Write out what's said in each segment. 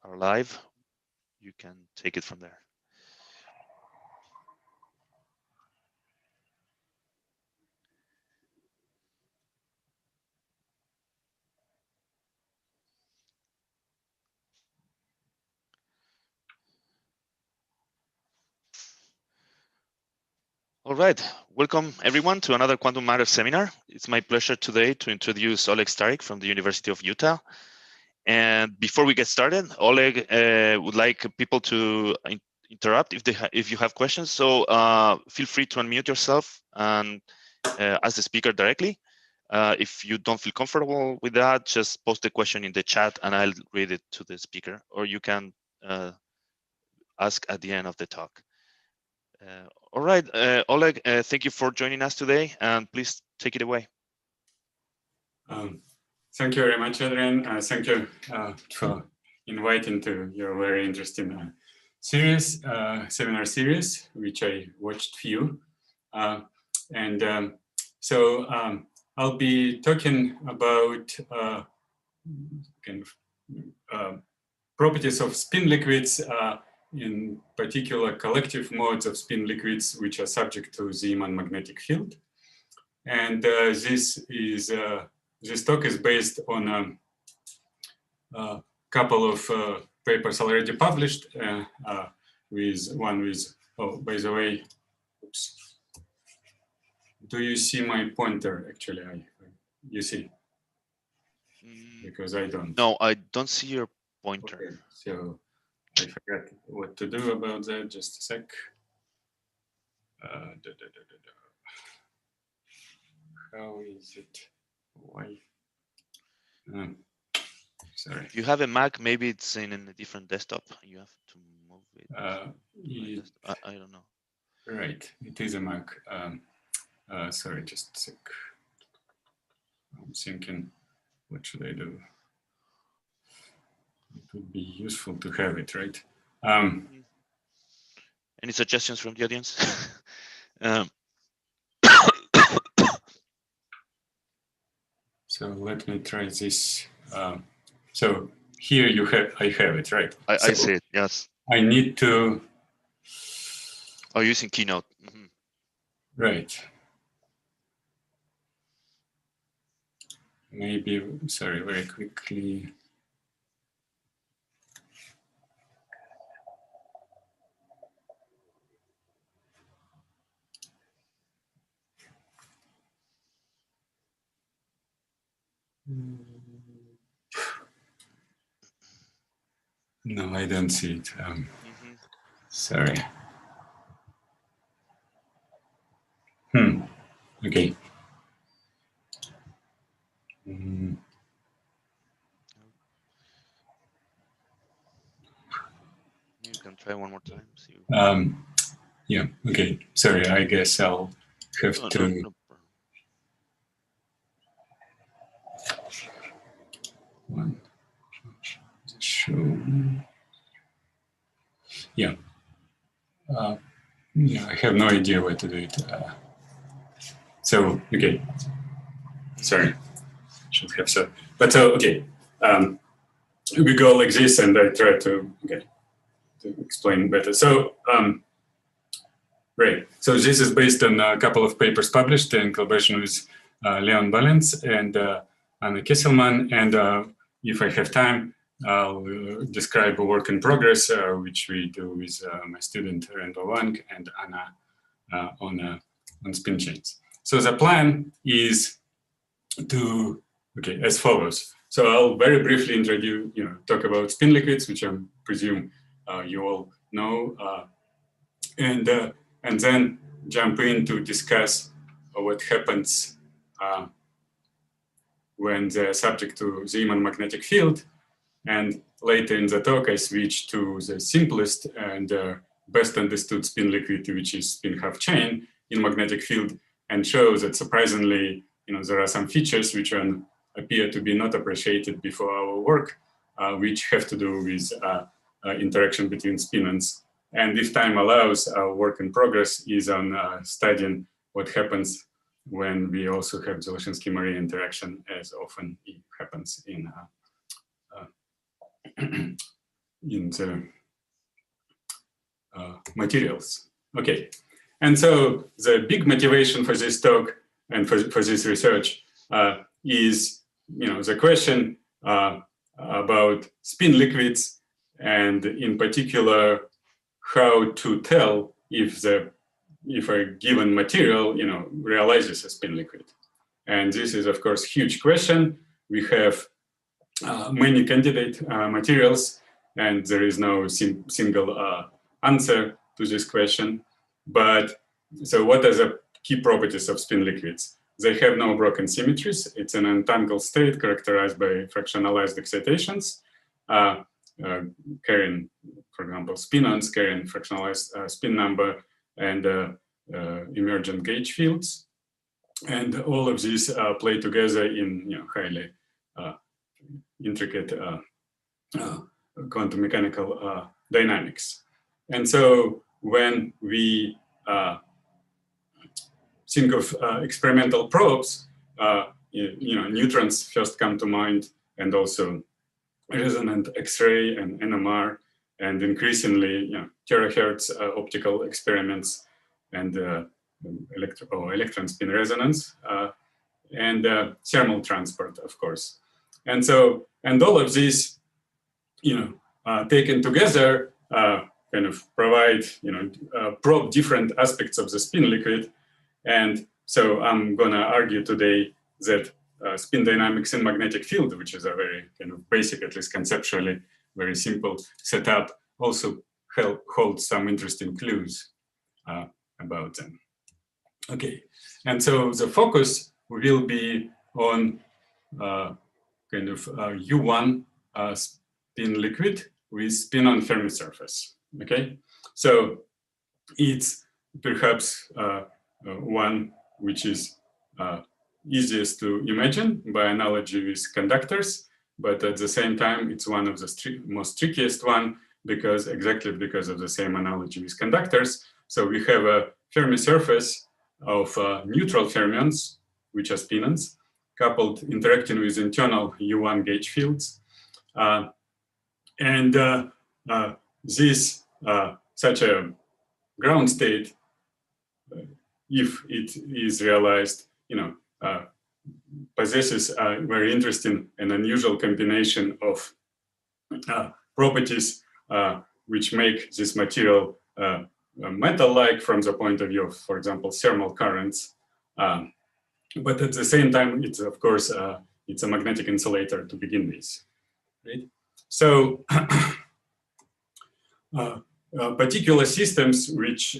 are live, you can take it from there. All right, welcome everyone to another Quantum Matter seminar. It's my pleasure today to introduce Oleg Starykh from the University of Utah. And before we get started, Oleg would like people to interrupt if you have questions. So feel free to unmute yourself and ask the speaker directly. If you don't feel comfortable with that, just post the question in the chat and I'll read it to the speaker, or you can ask at the end of the talk. All right, Oleg, thank you for joining us today, and please take it away. Thank you very much, Adrian. Thank you for inviting to your very interesting series, seminar series, which I watched few. So I'll be talking about kind of properties of spin liquids, in particular collective modes of spin liquids, which are subject to the Zeeman magnetic field. And this talk is based on a couple of papers already published, with one with, oh, by the way, oops. Do you see my pointer? Actually, you see? Because I don't. No, I don't see your pointer. Okay, so I forgot what to do about that. Just a sec. How is it? Why? Sorry. If you have a Mac, maybe it's in a different desktop. You have to move it. I don't know. Right, it is a Mac. Sorry, just a sec. I'm thinking, what should I do? It would be useful to have it, right? Any suggestions from the audience? So let me try this. So here I have it, right? I see it, yes. I need to. Oh, using Keynote. Mm-hmm. Right. Maybe, sorry, very quickly. No, I don't see it. Sorry. Okay. You can try one more time. See. Yeah. Okay. Sorry. I guess I'll have to. No. One. Show. Yeah. Yeah. I have no idea where to do it. So okay. Sorry. Should have so. But so okay. We go like this, and I try to explain better. So right. So this is based on a couple of papers published in collaboration with Leon Balens and Anna Kesselman. And if I have time, I'll describe a work in progress, which we do with my student Randall Wang and Anna on spin chains. So the plan is to as follows. So I'll very briefly introduce, talk about spin liquids, which I presume you all know, and then jump in to discuss what happens when they're subject to Zeeman magnetic field. And later in the talk, I switch to the simplest and best understood spin liquid, which is spin half chain in magnetic field, and show that surprisingly, there are some features which appear to be not appreciated before our work, which have to do with interaction between spinons. And if time allows, our work in progress is on studying what happens when we also have Zoleshinsky-Marie interaction, as often it happens in the materials. Okay, and so the big motivation for this talk and for this research is, the question about spin liquids, and in particular, how to tell if a given material, realizes a spin liquid. And this is, of course, huge question. We have many candidate materials, and there is no single answer to this question. But so what are the key properties of spin liquids? They have no broken symmetries. It's an entangled state characterized by fractionalized excitations, carrying, for example, spin-ons, carrying fractionalized spin number, and emergent gauge fields. And all of these play together in highly intricate quantum mechanical dynamics. And so when we think of experimental probes, neutrons first come to mind, and also resonant X-ray and NMR, and increasingly terahertz optical experiments, and electron spin resonance, and thermal transport, of course. And so, and all of these, taken together, kind of provide, probe different aspects of the spin liquid. And so I'm going to argue today that spin dynamics in magnetic field, which is a very kind of basic, at least conceptually, very simple setup, also holds some interesting clues about them. Okay, and so the focus will be on kind of U1 spin liquid with spin-on Fermi surface. Okay, so it's perhaps one which is easiest to imagine by analogy with conductors, but at the same time, it's one of the most trickiest one, exactly because of the same analogy with conductors. So we have a Fermi surface of neutral fermions, which are spin-ons, coupled interacting with internal U1 gauge fields. This such a ground state, if it is realized, possesses a very interesting and unusual combination of properties which make this material metal-like from the point of view of, for example, thermal currents. But at the same time, it's, of course, it's a magnetic insulator to begin with. Right? So particular systems which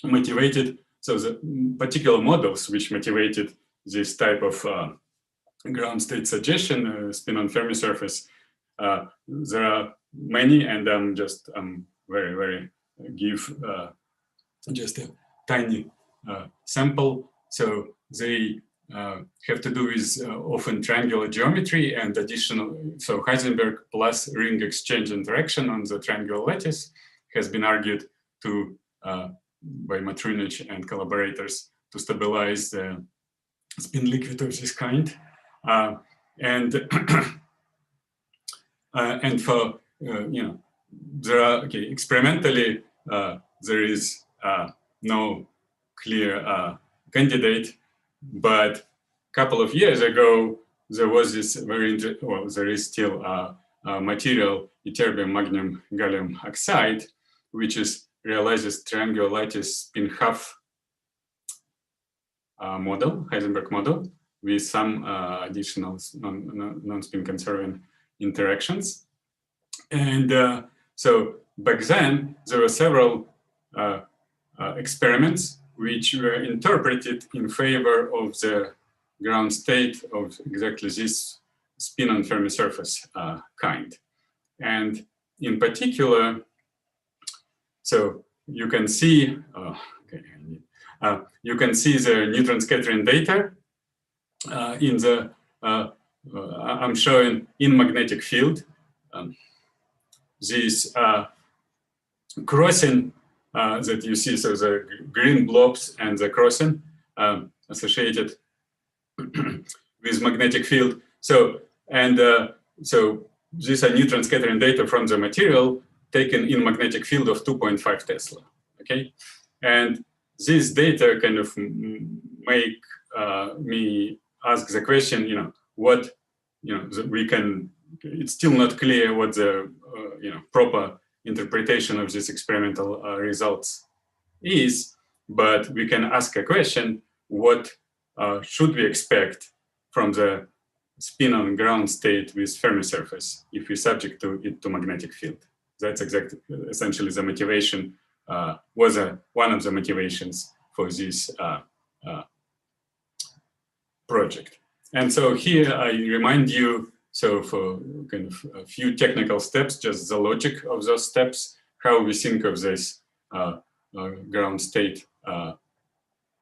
motivated, so the particular models which motivated this type of ground state suggestion, spin-on Fermi surface, there are many, and I'm just very give just a tiny sample. So they have to do with often triangular geometry and additional, so Heisenberg plus ring exchange interaction on the triangular lattice has been argued to by Matrunych and collaborators to stabilize the spin liquid of this kind. And for, there are, experimentally, there is no clear candidate, but a couple of years ago, there was this there is still a material, ytterbium, magnesium, gallium oxide, which realizes triangular lattice spin half model, Heisenberg model, with some additional non-spin conserving interactions. And so back then, there were several experiments which were interpreted in favor of the ground state of exactly this spin-on Fermi surface kind. And in particular, so you can see, you can see the neutron scattering data in the, I'm showing in magnetic field, this crossing that you see, so the green blobs and the crossing associated with magnetic field. So, and so these are neutron scattering data from the material taken in magnetic field of 2.5 Tesla. Okay, and this data kind of make me ask the question, what, we can. It's still not clear what the proper interpretation of these experimental results is, but we can ask a question: what should we expect from the spin on ground state with Fermi surface if we subject it to magnetic field? That's essentially the motivation, was one of the motivations for this project. And so here I remind you, so for kind of a few technical steps, just the logic of those steps, how we think of this ground state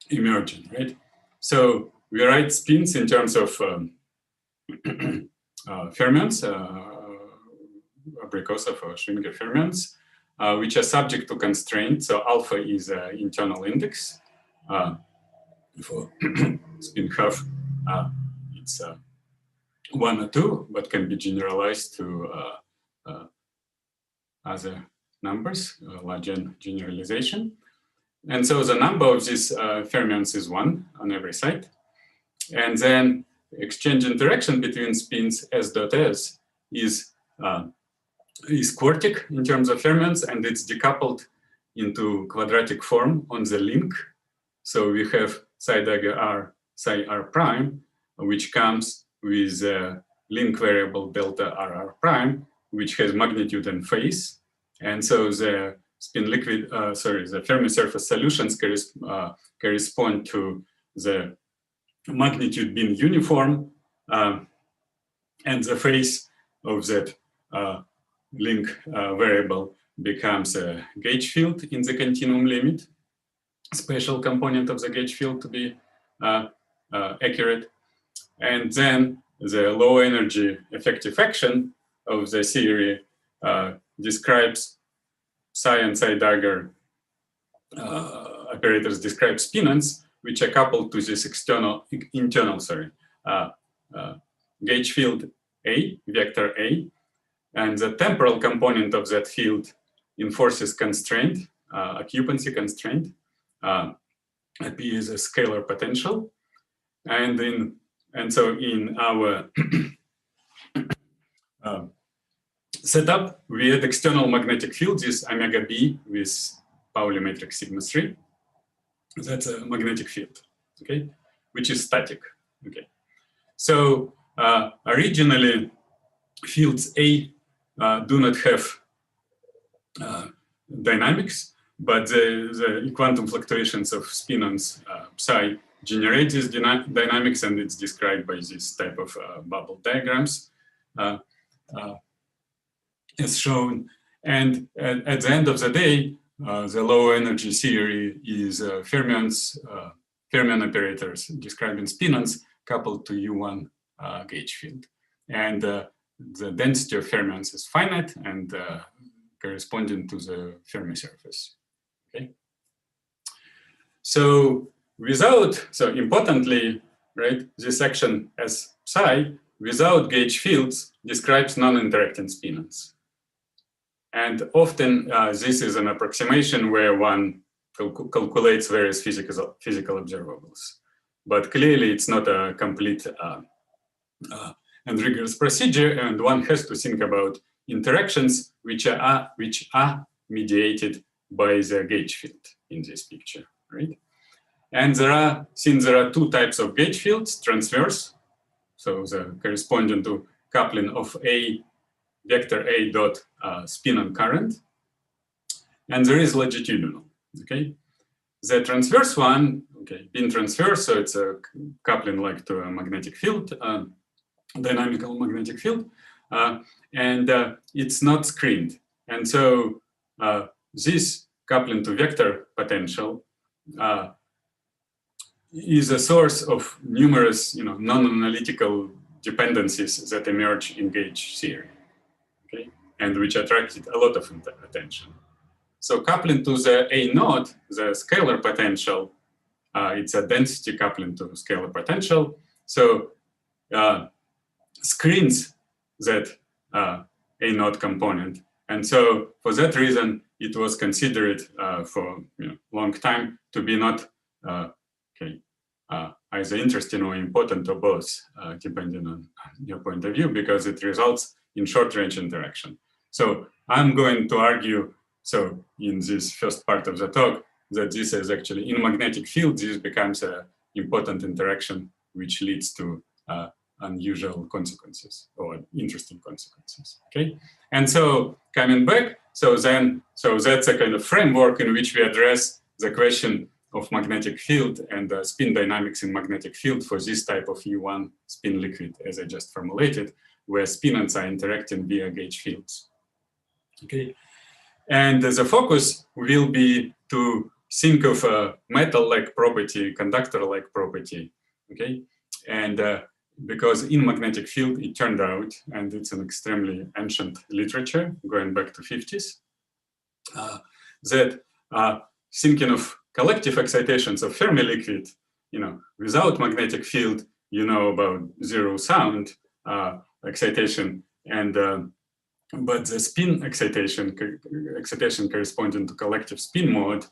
emerging, right? So we write spins in terms of fermions, Abrikosov or Schwinger fermions, which are subject to constraint. So alpha is an internal index. For spin half, it's 1 or 2, but can be generalized to other numbers, Lagian generalization. And so the number of these fermions is 1 on every side. And then exchange interaction between spins S dot S is quartic in terms of fermions, and it's decoupled into quadratic form on the link. So we have psi dagger R, psi R prime, which comes with a link variable delta RR prime, which has magnitude and phase. And so the the Fermi surface solutions correspond to the magnitude being uniform, and the phase of that link variable becomes a gauge field in the continuum limit, special component of the gauge field to be accurate. And then the low energy effective action of the theory describes psi and psi dagger operators describe spinons, which are coupled to this internal gauge field A, vector A, and the temporal component of that field enforces constraint, occupancy constraint. P is a scalar potential, and so in our setup, we had external magnetic field, this omega B with Pauli matrix sigma 3. That's a magnetic field, okay, which is static, okay. So originally, fields A do not have dynamics, but the quantum fluctuations of spinons psi generate these dynamics, and it's described by this type of bubble diagrams as shown. And at the end of the day, the low energy theory is fermion operators describing spinons coupled to U1 gauge field. And the density of fermions is finite and corresponding to the Fermi surface. Okay. So importantly, right, this action as psi without gauge fields describes non-interacting spinons. And often this is an approximation where one calculates various physical observables. But clearly it's not a complete and rigorous procedure, and one has to think about interactions which are mediated by the gauge field in this picture, right? And since there are two types of gauge fields, transverse, so the corresponding to coupling of A vector A dot spin and current, and there is longitudinal, okay? The transverse one, okay, being transverse, so it's a coupling like to a magnetic field, dynamical magnetic field, and it's not screened. And so this coupling to vector potential is a source of numerous, non-analytical dependencies that emerge in gauge theory, okay, and which attracted a lot of attention. So coupling to the A naught, the scalar potential, it's a density coupling to scalar potential. So screens that A0 component. And so for that reason, it was considered for long time to be not either interesting or important or both, depending on your point of view, because it results in short-range interaction. So I'm going to argue, so in this first part of the talk, that this is actually in magnetic field, this becomes an important interaction which leads to unusual consequences or interesting consequences. Okay, and so coming back, so that's a kind of framework in which we address the question of magnetic field and spin dynamics in magnetic field for this type of U1 spin liquid, as I just formulated, where spinons are interacting via gauge fields. Okay, and the focus will be to think of a metal-like property, conductor-like property. Okay, and because in magnetic field, it turned out, and it's an extremely ancient literature going back to 50s, that thinking of collective excitations of Fermi liquid, without magnetic field, about zero sound excitation, and but the spin excitation corresponding to collective spin mode,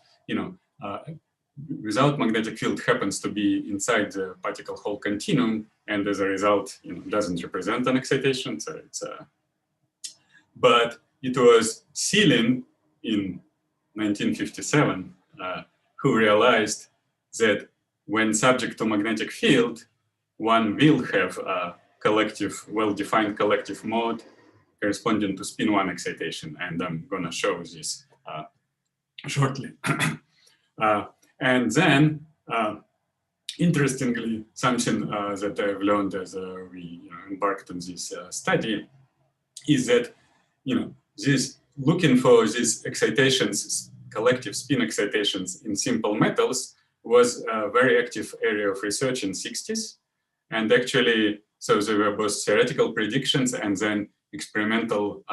without magnetic field happens to be inside the particle Hall continuum, and as a result, doesn't represent an excitation. So it's but it was Seelin in 1957 who realized that when subject to magnetic field, one will have a collective, well-defined collective mode corresponding to spin 1 excitation, and I'm going to show this shortly. And then, interestingly, something that I've learned as we embarked on this study is that, this looking for these excitations, collective spin excitations in simple metals was a very active area of research in 60s. And actually, so there were both theoretical predictions and then experimental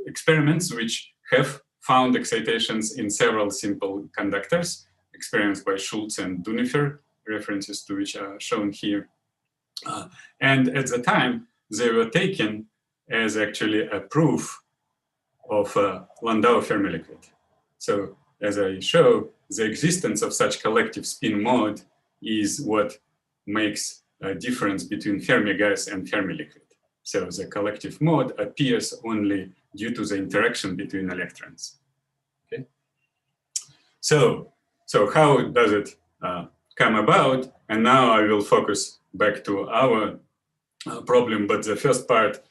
experiments which have found excitations in several simple conductors, experiments by Schultz and Dunifer, references to which are shown here. And at the time, they were taken as actually a proof of Landau Fermi liquid. So as I show, the existence of such collective spin mode is what makes a difference between Fermi gas and Fermi liquid. So the collective mode appears only due to the interaction between electrons. Okay. So how does it come about? And now I will focus back to our problem, but the first part,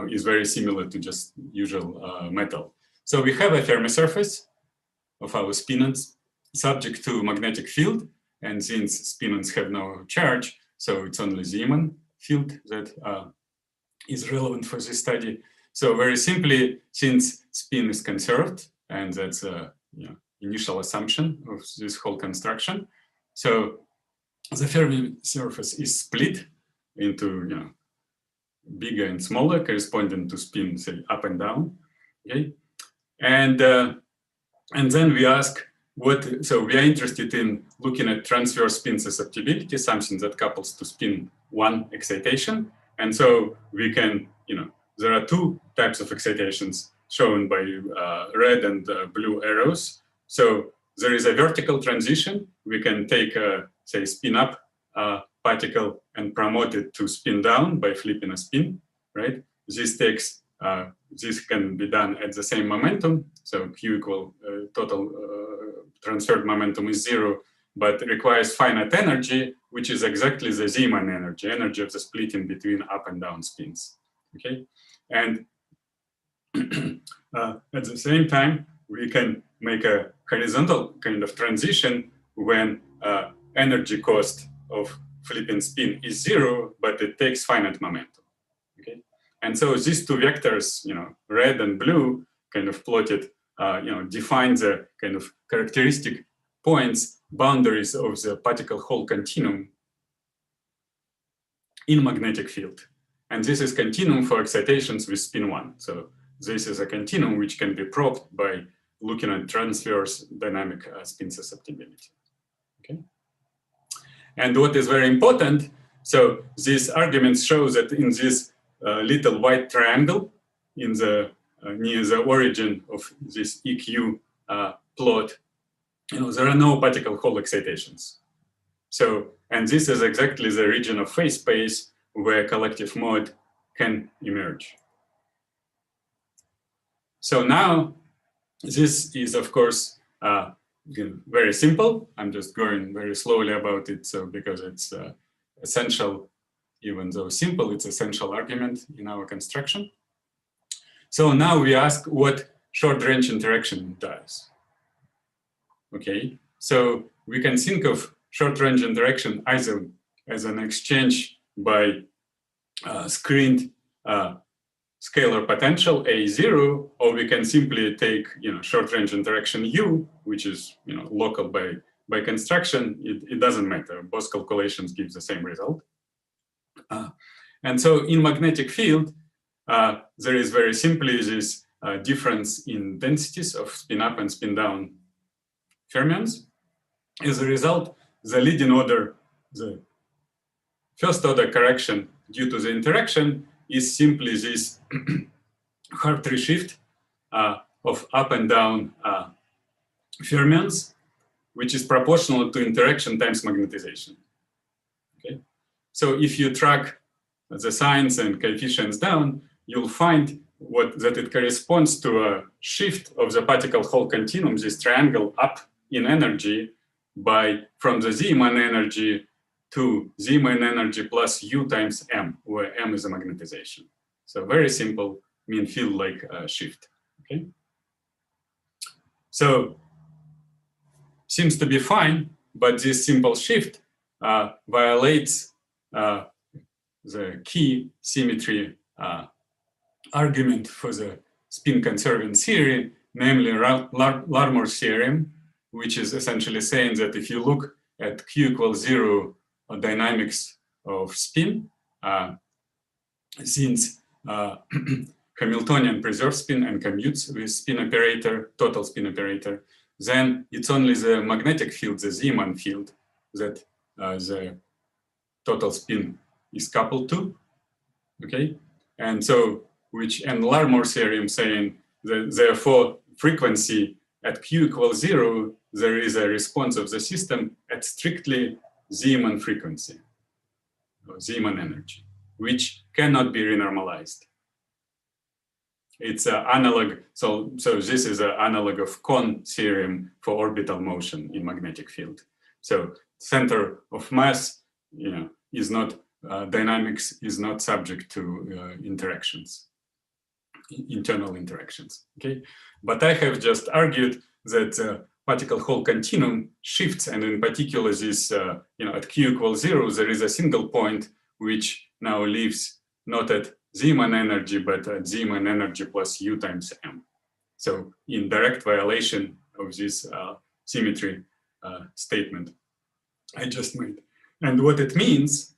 is very similar to just usual metal. So we have a Fermi surface of our spinons subject to magnetic field, and since spinons have no charge, so it's only the Zeeman field that is relevant for this study. So very simply, since spin is conserved, and that's a initial assumption of this whole construction, so the Fermi surface is split into bigger and smaller, corresponding to spin, say, up and down. Okay, and then we ask what. So we are interested in looking at transverse spin susceptibility, something that couples to spin 1 excitation. And so we can, there are 2 types of excitations shown by red and blue arrows. So there is a vertical transition. We can take, say, spin up particle and promote it to spin down by flipping a spin, right? This takes, this can be done at the same momentum. So Q equal total transferred momentum is 0, but requires finite energy, which is exactly the Zeeman energy of the splitting between up and down spins, okay? And at the same time, we can make a horizontal kind of transition when energy cost of flipping spin is 0, but it takes finite momentum, okay? And so these 2 vectors, red and blue, kind of plotted, define the kind of characteristic points, boundaries of the particle Hall continuum in magnetic field. And this is continuum for excitations with spin 1. So this is a continuum which can be probed by looking at transverse dynamic spin susceptibility, okay? And what is very important, so these arguments show that in this little white triangle in the near the origin of this EQ plot, there are no particle Hall excitations. So, and this is exactly the region of phase space where collective mode can emerge. So now, this is, of course, very simple. I'm just going very slowly about it, so because it's essential, even though simple, it's essential argument in our construction. So now we ask what short-range interaction does. Okay, so we can think of short-range interaction either as an exchange by screened scalar potential A0, or we can simply take short-range interaction U, which is local by construction. It doesn't matter. Both calculations give the same result. And so in magnetic field, there is very simply this difference in densities of spin-up and spin-down fermions. As a result, the leading order, the first order correction due to the interaction is simply this Hartree shift of up and down fermions, which is proportional to interaction times magnetization. Okay, so if you track the signs and coefficients down, you'll find that it corresponds to a shift of the particle Hall continuum, this triangle up in energy from the Zeeman energy to Zeeman energy plus U times M, where M is a magnetization. So very simple mean field like shift. Okay. So seems to be fine, but this simple shift violates the key symmetry argument for the spin conserving theory, namely Larmor Theorem, which is essentially saying that if you look at Q equals 0 dynamics of spin, since Hamiltonian preserves spin and commutes with spin operator, total spin operator, then it's only the magnetic field, the Zeeman field, that the total spin is coupled to, okay? And so, and Larmor theorem saying that therefore frequency at Q equals 0, there is a response of the system at strictly Zeeman frequency, or Zeeman energy, which cannot be renormalized. It's an analog, so this is an analog of Kohn theorem for orbital motion in magnetic field. So center of mass, is not, dynamics is not subject to interactions, internal interactions, okay? But I have just argued that particle Hall continuum shifts, and in particular this, at Q equals 0, there is a single point which now lives not at Zeeman energy, but at Zeeman energy plus U times M. So in direct violation of this symmetry statement I just made. And what it means,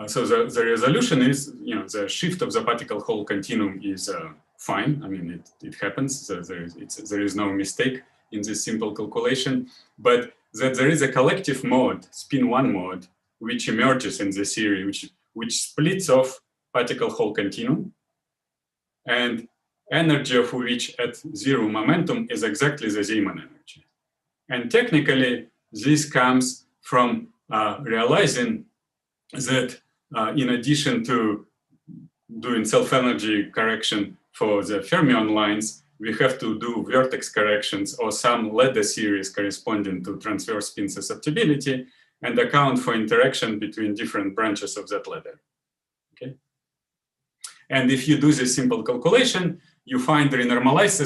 so the resolution is, the shift of the particle Hall continuum is fine. I mean, it happens. There is no mistake in this simple calculation, but that there is a collective mode, spin 1 mode, which emerges in the theory, which splits off particle Hall continuum, and energy of which at 0 momentum is exactly the Zeeman energy. And technically, this comes from realizing that in addition to doing self-energy correction for the fermion lines, we have to do vertex corrections or some ladder series corresponding to transverse spin susceptibility and account for interaction between different branches of that ladder. Okay. And if you do this simple calculation, you find the renormalized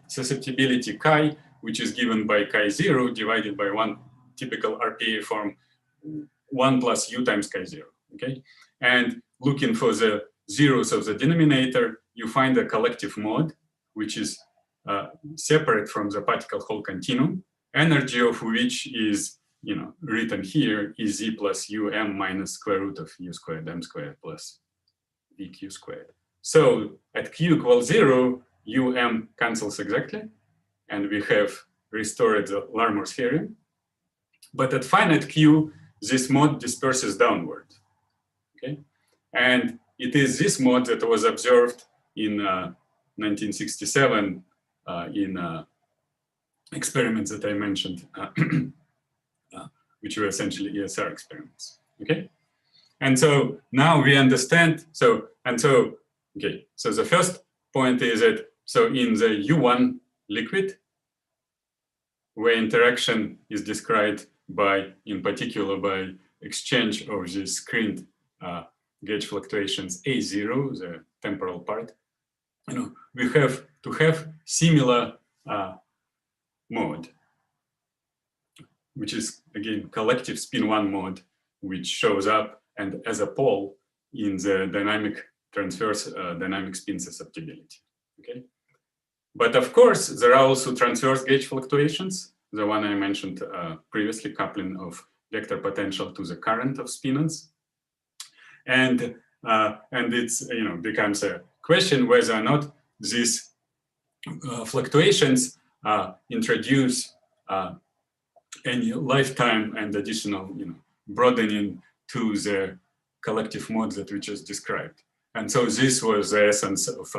susceptibility chi, which is given by chi0 divided by 1 typical RPA form, 1 plus U times chi0, okay? And looking for the zeros of the denominator, you find a collective mode, which is separate from the particle Hall continuum, energy of which is, written here is Z plus UM minus square root of U squared M squared plus VQ squared. So at Q equals 0, UM cancels exactly, and we have restored the Larmor theorem. But at finite Q, this mode disperses downward, okay? And it is this mode that was observed in 1967 in experiments that I mentioned, which were essentially ESR experiments. Okay, and so now we understand. So the first point is that in the U1 liquid, where interaction is described by, in particular, by exchange of the screened gauge fluctuations A0, the temporal part, we have to have similar mode, which is again collective spin 1 mode, which shows up and as a pole in the dynamic transverse dynamic spin susceptibility. Okay, but of course there are also transverse gauge fluctuations. The one I mentioned previously, coupling of vector potential to the current of spinons, and it's becomes a question whether or not these fluctuations introduce any lifetime and additional broadening to the collective modes that we just described. And so this was the essence of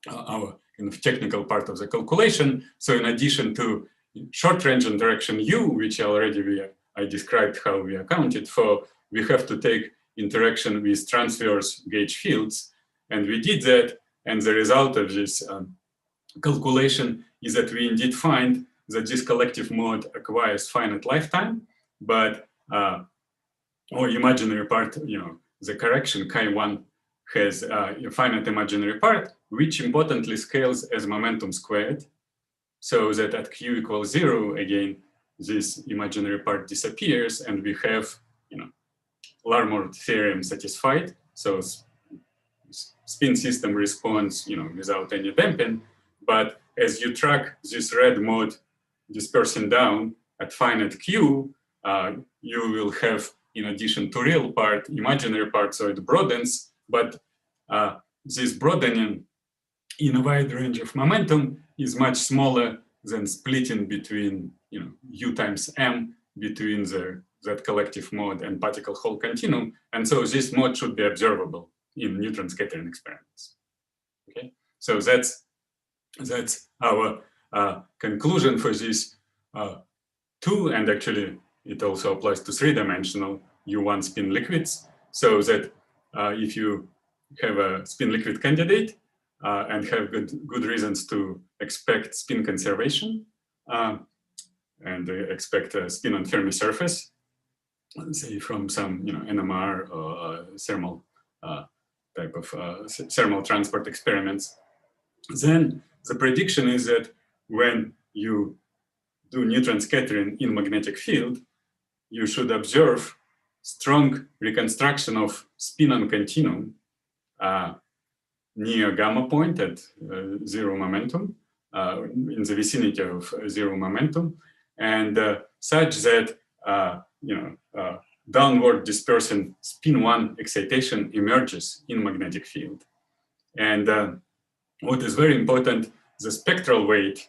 our technical part of the calculation. So in addition to short range interaction U, which already I described how we accounted for, we have to take interaction with transverse gauge fields. And we did that. And the result of this calculation is that we indeed find that this collective mode acquires finite lifetime, but or imaginary part, the correction chi1 has a finite imaginary part, which importantly scales as momentum squared, so that at q equals 0, again, this imaginary part disappears, and we have, Larmor theorem satisfied. So spin system responds, without any damping. But as you track this red mode dispersing down at finite q, you will have, in addition to real part, imaginary part, so it broadens. But this broadening in a wide range of momentum is much smaller than splitting between, u times m between that collective mode and particle Hall continuum. And so this mode should be observable in neutron scattering experiments. Okay, so that's our conclusion for this two, and actually it also applies to three-dimensional U1 spin liquids. So that if you have a spin liquid candidate and have good reasons to expect spin conservation and expect a spin on Fermi surface, say from some NMR or thermal type of thermal transport experiments, then the prediction is that when you do neutron scattering in magnetic field, you should observe strong reconstruction of spin-on continuum near gamma point at zero momentum, in the vicinity of zero momentum, and such that downward dispersing spin-1 excitation emerges in magnetic field. And what is very important, the spectral weight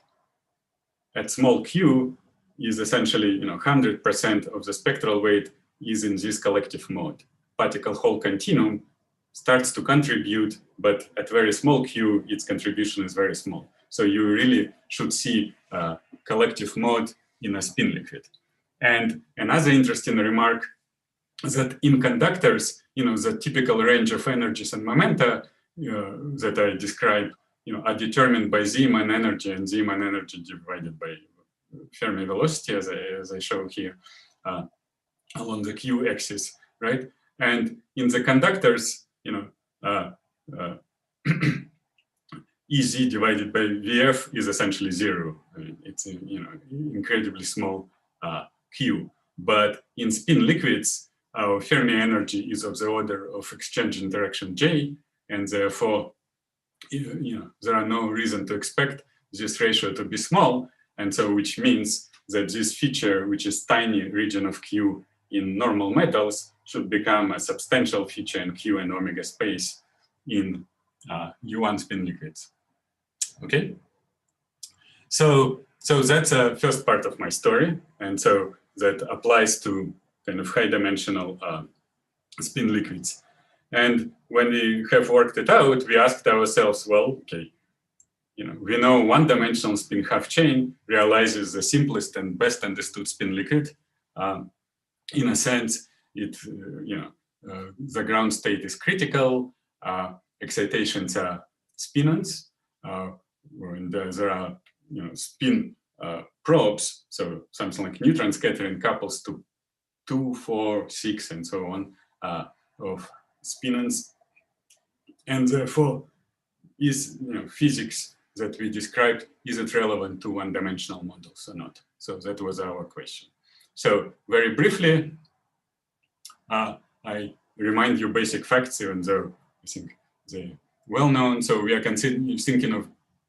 at small q is essentially 100% of the spectral weight is in this collective mode. Particle Hall continuum starts to contribute, but at very small q, its contribution is very small. So you really should see a collective mode in a spin liquid. And another interesting remark is that in conductors, the typical range of energies and momenta that I described, are determined by Zeeman energy, and Zeeman energy divided by Fermi velocity, as I show here, along the q axis, right? And in the conductors, Ez divided by Vf is essentially 0. I mean, it's incredibly small q. But in spin liquids, our Fermi energy is of the order of exchange interaction J, and therefore, there are no reason to expect this ratio to be small. And so, which means that this feature, which is tiny region of Q in normal metals, should become a substantial feature in Q and omega space in U1 spin liquids. Okay. So that's the first part of my story. And so that applies to kind of high dimensional spin liquids. And when we have worked it out, we asked ourselves, well, okay, we know one-dimensional spin half chain realizes the simplest and best understood spin liquid. In a sense, it, the ground state is critical. Excitations are spinons, and there are spin probes, so something like neutron scattering couples to 2, 4, 6, and so on of spinons, and therefore is physics that we described, is it relevant to one-dimensional models or not? So that was our question. So very briefly, I remind you basic facts, even though I think they're well known. So we are thinking of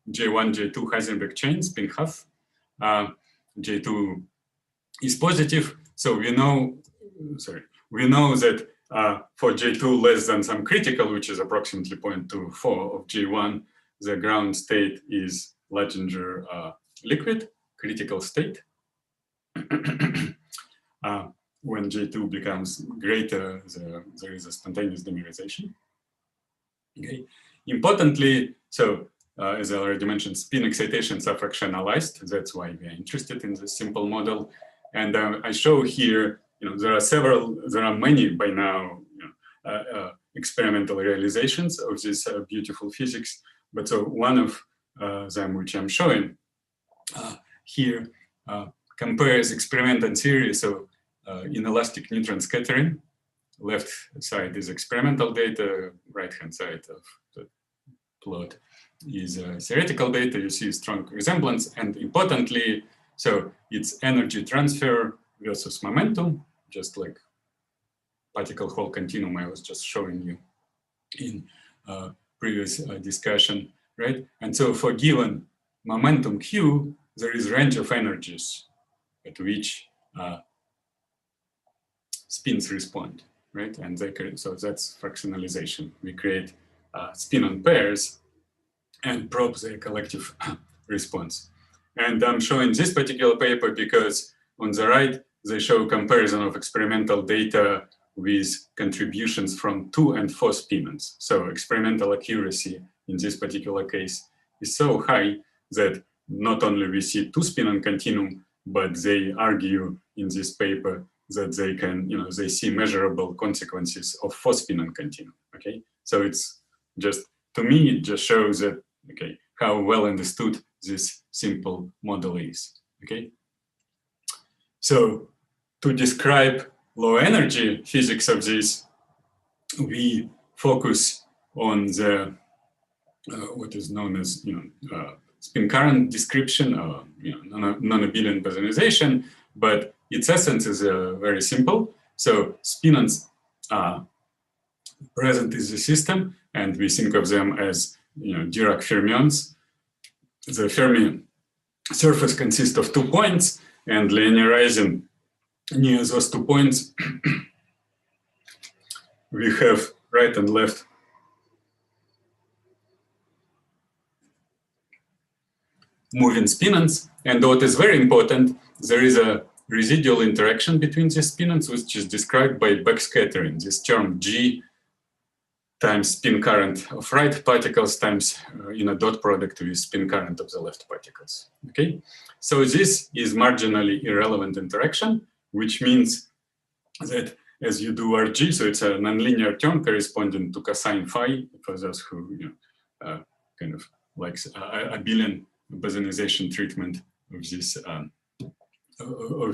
J1, J2 Heisenberg chain, spin half. J2 is positive. So we know that for J2 less than some critical, which is approximately 0.24 of J1, the ground state is Laginger liquid, critical state. When J2 becomes greater, there is a spontaneous dimerization. Okay. Importantly, so as I already mentioned, spin excitations are fractionalized. That's why we are interested in this simple model. And I show here, there are many by now experimental realizations of this beautiful physics. But so one of them, which I'm showing here, compares experiment and theory. So inelastic neutron scattering, left side is experimental data, right-hand side of the plot is theoretical data. You see strong resemblance, and importantly, so it's energy transfer versus momentum, just like particle Hall continuum I was just showing you in previous discussion, right? And so for given momentum q, there is range of energies at which spins respond, right? And so that's fractionalization. We create spin-on pairs and probe their collective response. And I'm showing this particular paper because on the right, they show comparison of experimental data with contributions from 2 and 4 spinons. So experimental accuracy in this particular case is so high that not only we see 2 spinon continuum, but they argue in this paper that they can, they see measurable consequences of 4 spinon continuum, okay? So it's just, to me, it just shows that, okay, how well understood this simple model is, okay? So to describe low energy physics of this, we focus on the, what is known as, spin current description, or non-abelian Bosonization, but its essence is very simple. So spinons are present in the system, and we think of them as Dirac fermions. The Fermi surface consists of 2 points, and linearizing near those 2 points, we have right and left moving spinons. And what is very important, there is a residual interaction between these spinons, which is described by backscattering. This term G times spin current of right particles times in a dot product with spin current of the left particles. Okay, so this is marginally irrelevant interaction, which means that as you do RG, so it's a nonlinear term corresponding to cosine phi for those who kind of likes abelian Bosonization treatment of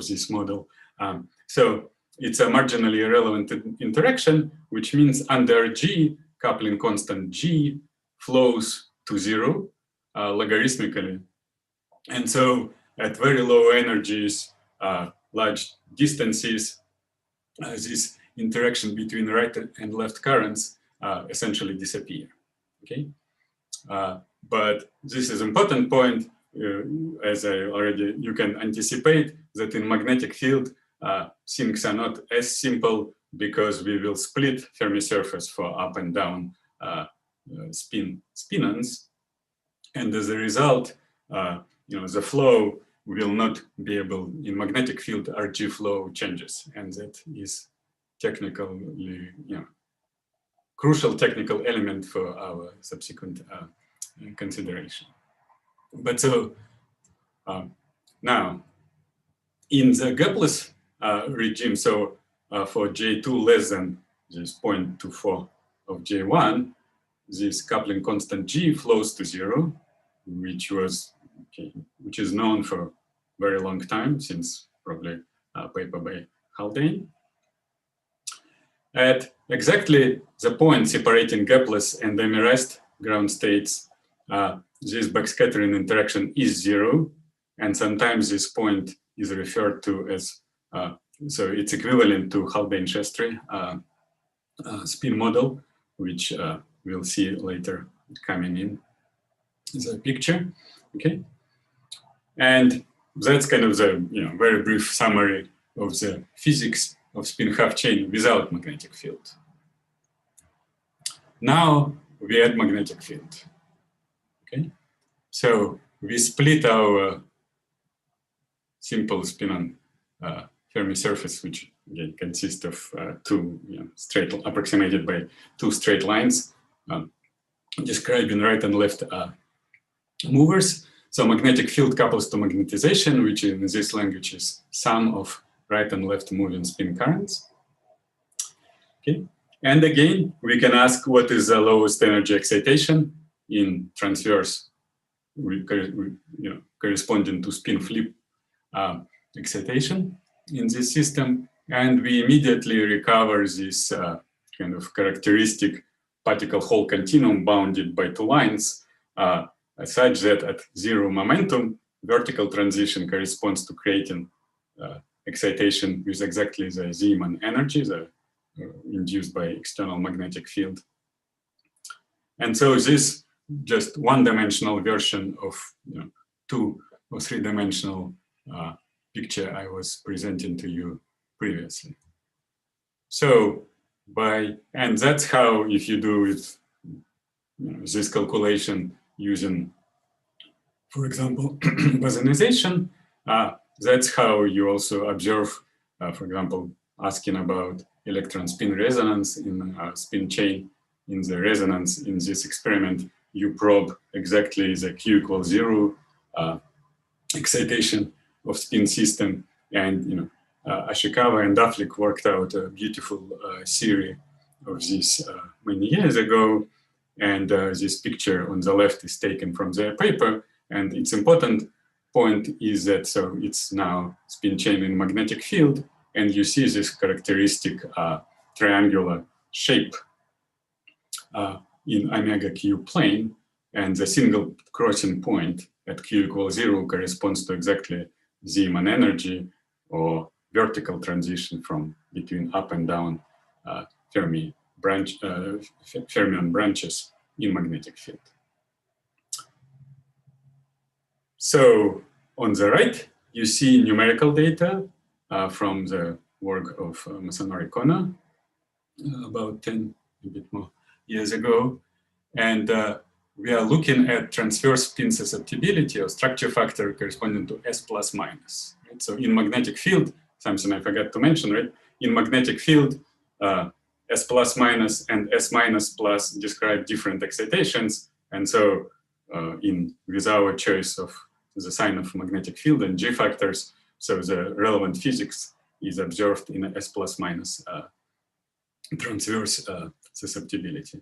this model. So it's a marginally irrelevant interaction, which means under G, coupling constant G flows to 0 logarithmically. And so at very low energies, large distances, this interaction between right and left currents essentially disappear, okay? But this is an important point, as you can anticipate that in magnetic field, things are not as simple because we will split Fermi surface for up and down spinons. And as a result, the flow will not be able, in magnetic field, RG flow changes. And that is technically, crucial technical element for our subsequent consideration. But so now, in the gapless regime, so for J2 less than this 0.24 of J1, this coupling constant G flows to 0, which is known for a very long time, since probably a paper by Haldane. At exactly the point separating gapless and emirest ground states, this backscattering interaction is 0, and sometimes this point is referred to as, so it's equivalent to Haldane-Shastry spin model, which we'll see later coming in the picture, okay? And that's kind of the very brief summary of the physics of spin half chain without magnetic field. Now we add magnetic field, okay? So we split our simple spin-on Fermi surface, which again consists of two approximated by two straight lines, describing right and left movers. So magnetic field couples to magnetization, which in this language is sum of right and left moving spin currents. Okay, and again we can ask what is the lowest energy excitation in transverse, corresponding to spin flip excitation in this system, and we immediately recover this kind of characteristic particle Hall continuum bounded by two lines, such that at 0 momentum, vertical transition corresponds to creating excitation with exactly the Zeeman energy induced by external magnetic field. And so this just one-dimensional version of two or three-dimensional picture I was presenting to you previously. So and that's how, if you do it, this calculation using, for example, bosonization, that's how you also observe, for example, asking about electron spin resonance in a spin chain. In the resonance in this experiment, you probe exactly the Q = 0 excitation of spin system, and Ashikawa and Affleck worked out a beautiful theory of this many years ago, and this picture on the left is taken from their paper. And its important point is that so it's now spin chain in magnetic field, and you see this characteristic triangular shape in omega Q plane, and the single crossing point at Q = 0 corresponds to exactly Zeeman energy or vertical transition from between up and down fermion branches in magnetic field. So on the right, you see numerical data from the work of Masanori Kona about 10, a bit more years ago. And we are looking at transverse spin susceptibility or structure factor corresponding to S plus minus. Right? So in magnetic field, something I forgot to mention, right? In magnetic field, S plus minus and S minus plus describe different excitations. And so with our choice of the sign of magnetic field and G factors, so the relevant physics is observed in S plus minus transverse susceptibility.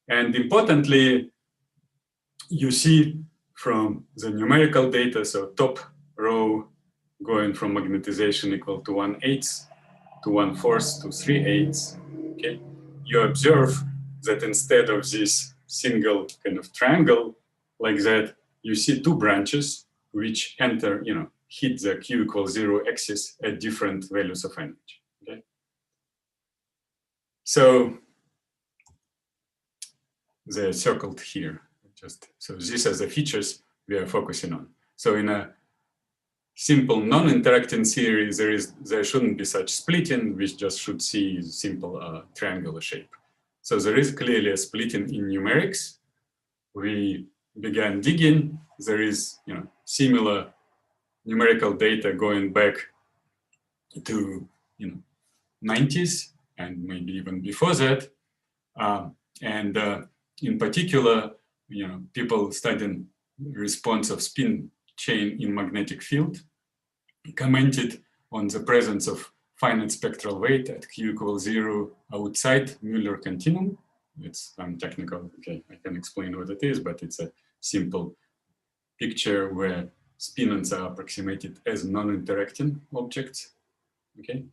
And importantly, you see from the numerical data, so top row going from magnetization equal to 1/8 to 1/4 to 3/8, okay? You observe that instead of this single kind of triangle like that, you see two branches which enter, hit the Q = 0 axis at different values of energy, okay? So they're circled here. So these are the features we are focusing on. So in a simple non-interacting theory, there shouldn't be such splitting. We just should see simple triangular shape. So there is clearly a splitting in numerics. We began digging. There is similar numerical data going back to 90s and maybe even before that. And in particular, people studying response of spin chain in magnetic field commented on the presence of finite spectral weight at Q equals 0 outside Mueller continuum. It's technical, okay, I can explain what it is, but it's a simple picture where spinons are approximated as non-interacting objects, okay?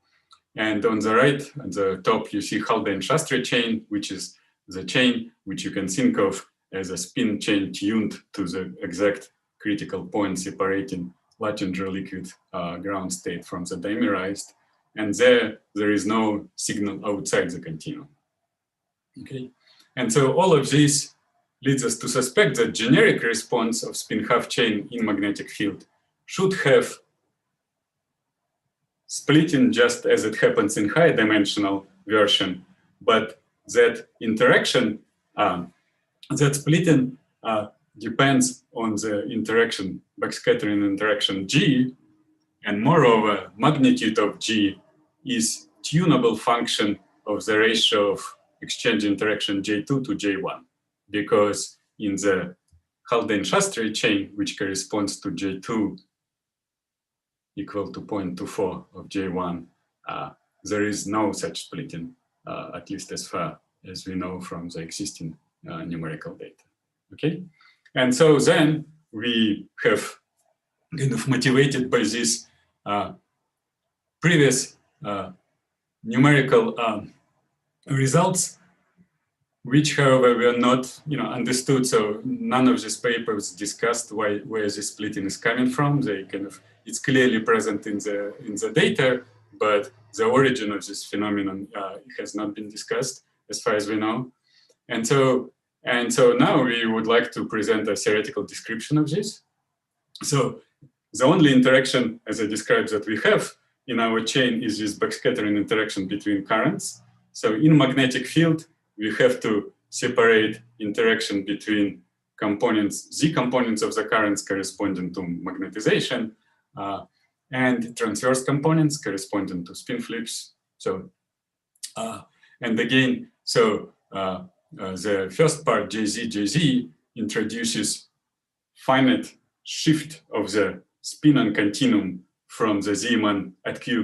And on the right, at the top, you see Haldane-Shastre chain, which is the chain which you can think of as a spin chain tuned to the exact critical point separating Latinger liquid ground state from the dimerized. And there is no signal outside the continuum, okay? And so all of this leads us to suspect that generic response of spin half chain in magnetic field should have splitting just as it happens in high dimensional version, but that interaction, that splitting depends on the interaction, backscattering interaction G, and moreover, magnitude of G is tunable function of the ratio of exchange interaction J2 to J1, because in the Haldane-Shastre chain, which corresponds to J2 equal to 0.24 of J1, there is no such splitting, at least as far as we know from the existing numerical data, okay? And so then we have kind of motivated by this previous numerical results, which, however, were not understood. So none of these papers discussed where this splitting is coming from. They kind of, it's clearly present in the data, but the origin of this phenomenon has not been discussed as far as we know. And so now we would like to present a theoretical description of this. So the only interaction, as I described, that we have in our chain is this backscattering interaction between currents. So in magnetic field, we have to separate interaction between components, Z components of the currents corresponding to magnetization, and transverse components corresponding to spin flips. So, and again, so the first part, JZ introduces finite shift of the spin continuum from the Zeeman at Q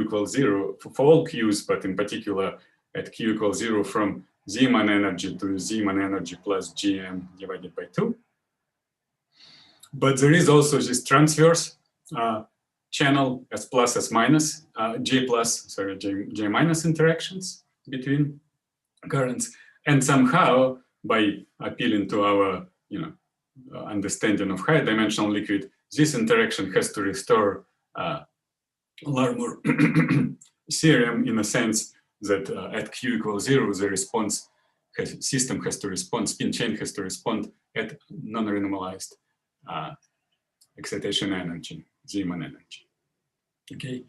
equals 0 for all Qs, but in particular at Q equals 0 from Zeeman energy to Zeeman energy plus Gm divided by 2. But there is also this transverse channel as plus, as minus, J minus interactions between currents. And somehow, by appealing to our understanding of high dimensional liquid, this interaction has to restore Larmor theorem in a sense that at Q equals 0, the response system has to respond, spin chain has to respond at non-renormalized excitation energy, Zeeman energy. Okay,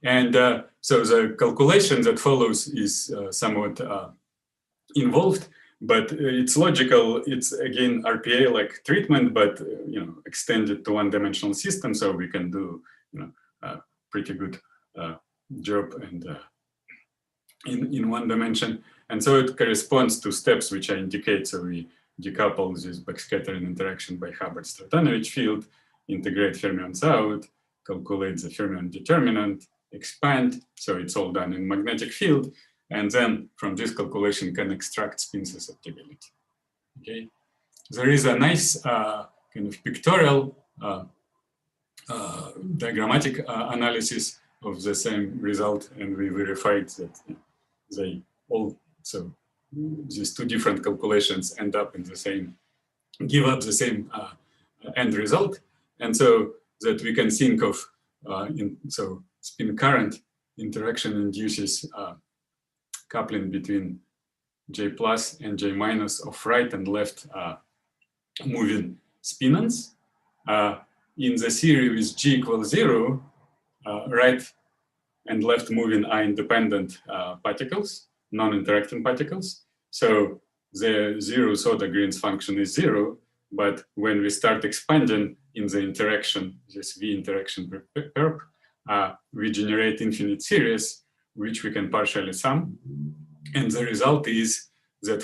and so the calculation that follows is somewhat involved, but it's logical. It's again RPA-like treatment, but extended to one-dimensional system, so we can do a pretty good job and in one dimension. And so it corresponds to steps which I indicate. So we decouple this backscattering interaction by Hubbard-Stratonovich field, integrate fermions out, calculate the fermion determinant, expand. So it's all done in magnetic field. And then from this calculation can extract spin susceptibility. Okay. There is a nice kind of pictorial diagrammatic analysis of the same result, and we verified that they all, so these two different calculations end up in the same, give up the same end result. And so that we can think of, so spin current interaction induces coupling between J plus and J minus of right and left moving spinons. In the theory with G equals 0, right and left moving are independent particles, non-interacting particles. So the zero Soda-Green's function is 0, but when we start expanding in the interaction, this V interaction perp, we generate infinite series, which we can partially sum. And the result is that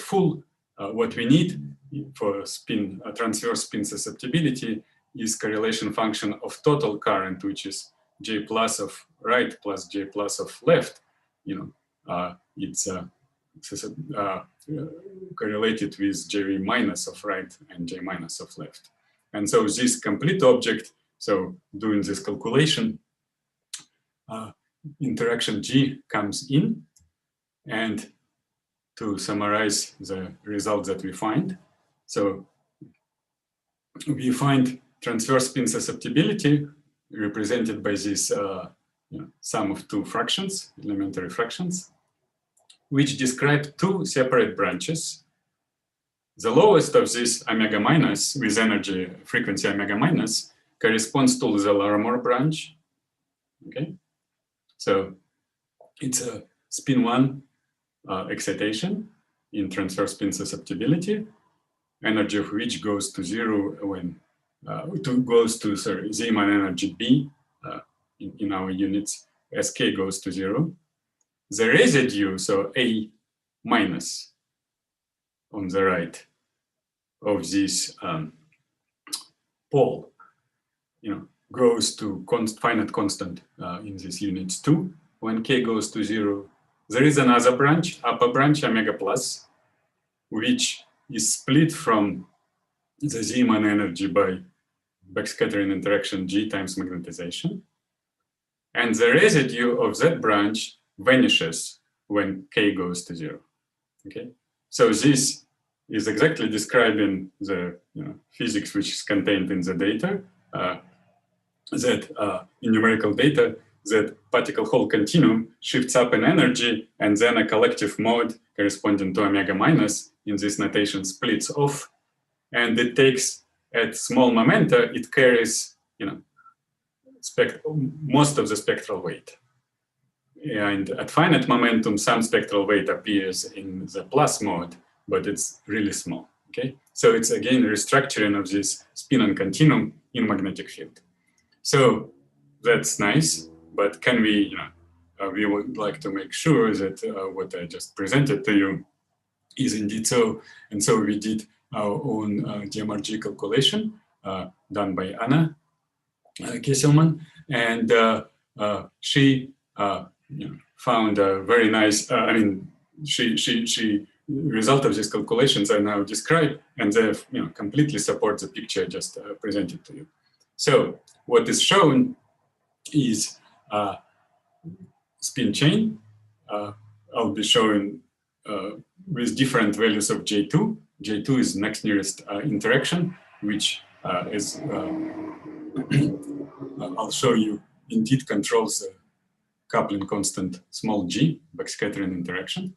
what we need for transverse spin susceptibility is correlation function of total current, which is J plus of right plus J plus of left. It's correlated with J minus of right and J minus of left. And so this complete object, so doing this calculation, interaction G comes in, and to summarize the result that we find. So we find transverse spin susceptibility represented by this sum of two fractions, elementary fractions, which describe two separate branches. The lowest of this omega minus with energy frequency omega minus corresponds to the Larmor branch. Okay, so it's a spin 1 excitation in transverse spin susceptibility, energy of which goes to 0 when Zeeman energy B in our units as k goes to 0. The residue, so A minus on the right of this pole, goes to finite constant in these units 2 when k goes to 0. There is another branch, upper branch, omega plus, which is split from the Zeeman energy by backscattering interaction G times magnetization. And the residue of that branch vanishes when k goes to 0. Okay, so this is exactly describing the physics which is contained in the data, in numerical data, that particle-hole continuum shifts up in energy, and then a collective mode corresponding to omega minus in this notation splits off, and it takes at small momenta, it carries most of the spectral weight. And at finite momentum, some spectral weight appears in the plus mode, but it's really small. Okay, so it's again restructuring of this spin and continuum in magnetic field. So that's nice. But can we, we would like to make sure that what I just presented to you is indeed so. And so we did our own DMRG calculation done by Anna Kesselman. And she found a very nice, she result of these calculations are now described, and they completely support the picture I just presented to you. So what is shown is spin chain. I'll be showing with different values of J2. J2 is next nearest interaction, which is, I'll show you, indeed controls the coupling constant small g, backscattering interaction.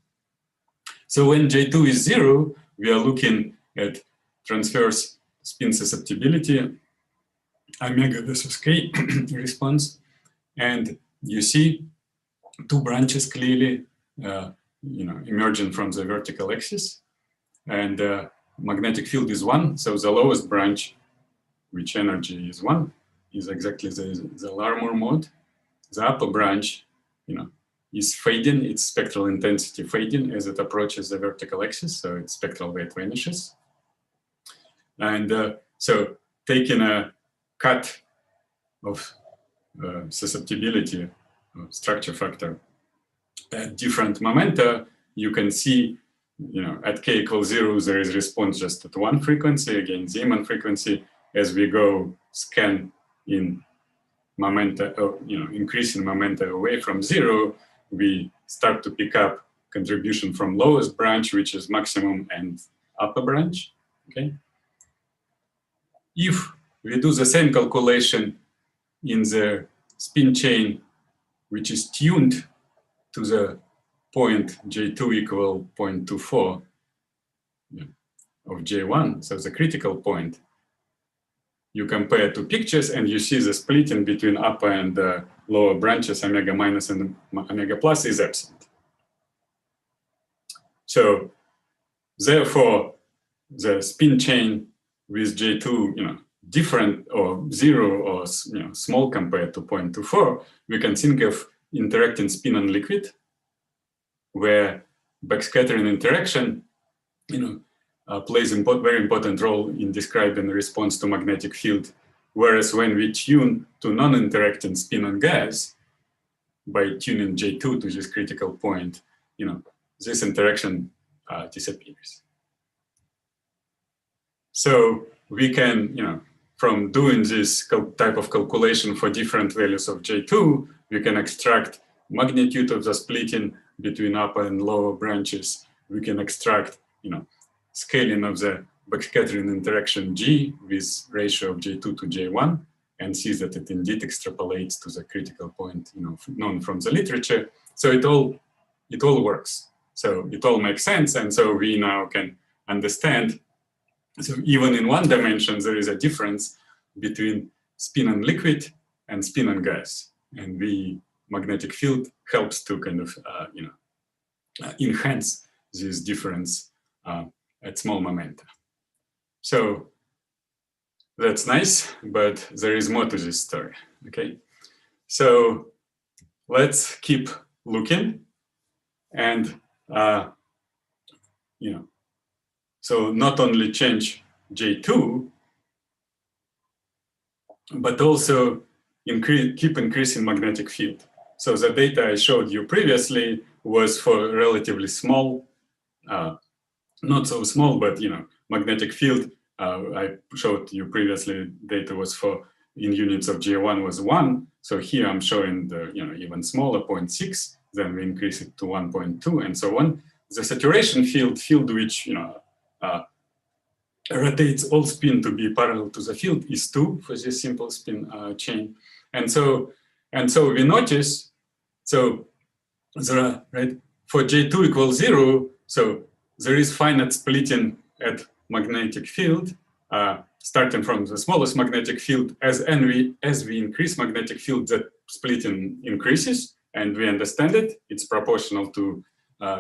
So when J2 is 0, we are looking at transverse spin susceptibility, omega versus k response. And you see two branches clearly, emerging from the vertical axis, and magnetic field is 1. So the lowest branch, which energy is 1, is exactly the Larmor mode. The upper branch, is fading. Its spectral intensity fading as it approaches the vertical axis. So its spectral weight vanishes. And so taking a cut of susceptibility structure factor at different momenta, you can see, at k equals 0, there is response just at one frequency, again, Zeeman frequency. As we go scan in momenta, increasing momenta away from 0, we start to pick up contribution from lowest branch, which is maximum, and upper branch, okay? If we do the same calculation in the spin chain, which is tuned to the point J2 equal 0.24 of J1, so the critical point, you compare two pictures and you see the splitting between upper and lower branches, omega minus and omega plus, is absent. So therefore, the spin chain with J2, different or 0 or small compared to 0.24, we can think of interacting spin and liquid, where backscattering interaction, plays a very important role in describing the response to magnetic field. Whereas when we tune to non-interacting spin and gas by tuning J2 to this critical point, this interaction disappears. So we can, from doing this type of calculation for different values of J2, we can extract magnitude of the splitting between upper and lower branches. We can extract, scaling of the backscattering interaction G with ratio of J2 to J1, and see that it indeed extrapolates to the critical point, known from the literature. So it all works. So it all makes sense, and so we now can understand. So even in one dimension, there is a difference between spin and liquid and spin and gas, and the magnetic field helps to kind of enhance this difference at small momenta. So that's nice, but there is more to this story. Okay, so let's keep looking, and so not only change J2, but also keep increasing magnetic field. So the data I showed you previously was for relatively small, not so small, but magnetic field. I showed you previously data was for in units of J1 was 1. So here I'm showing the even smaller 0.6. Then we increase it to 1.2 and so on. The saturation field which rotates all spin to be parallel to the field is 2 for this simple spin chain. And so we notice, so there are, right, for J2 equals 0, so there is finite splitting at magnetic field, starting from the smallest magnetic field. As we increase magnetic field, that splitting increases, and we understand it. It's proportional to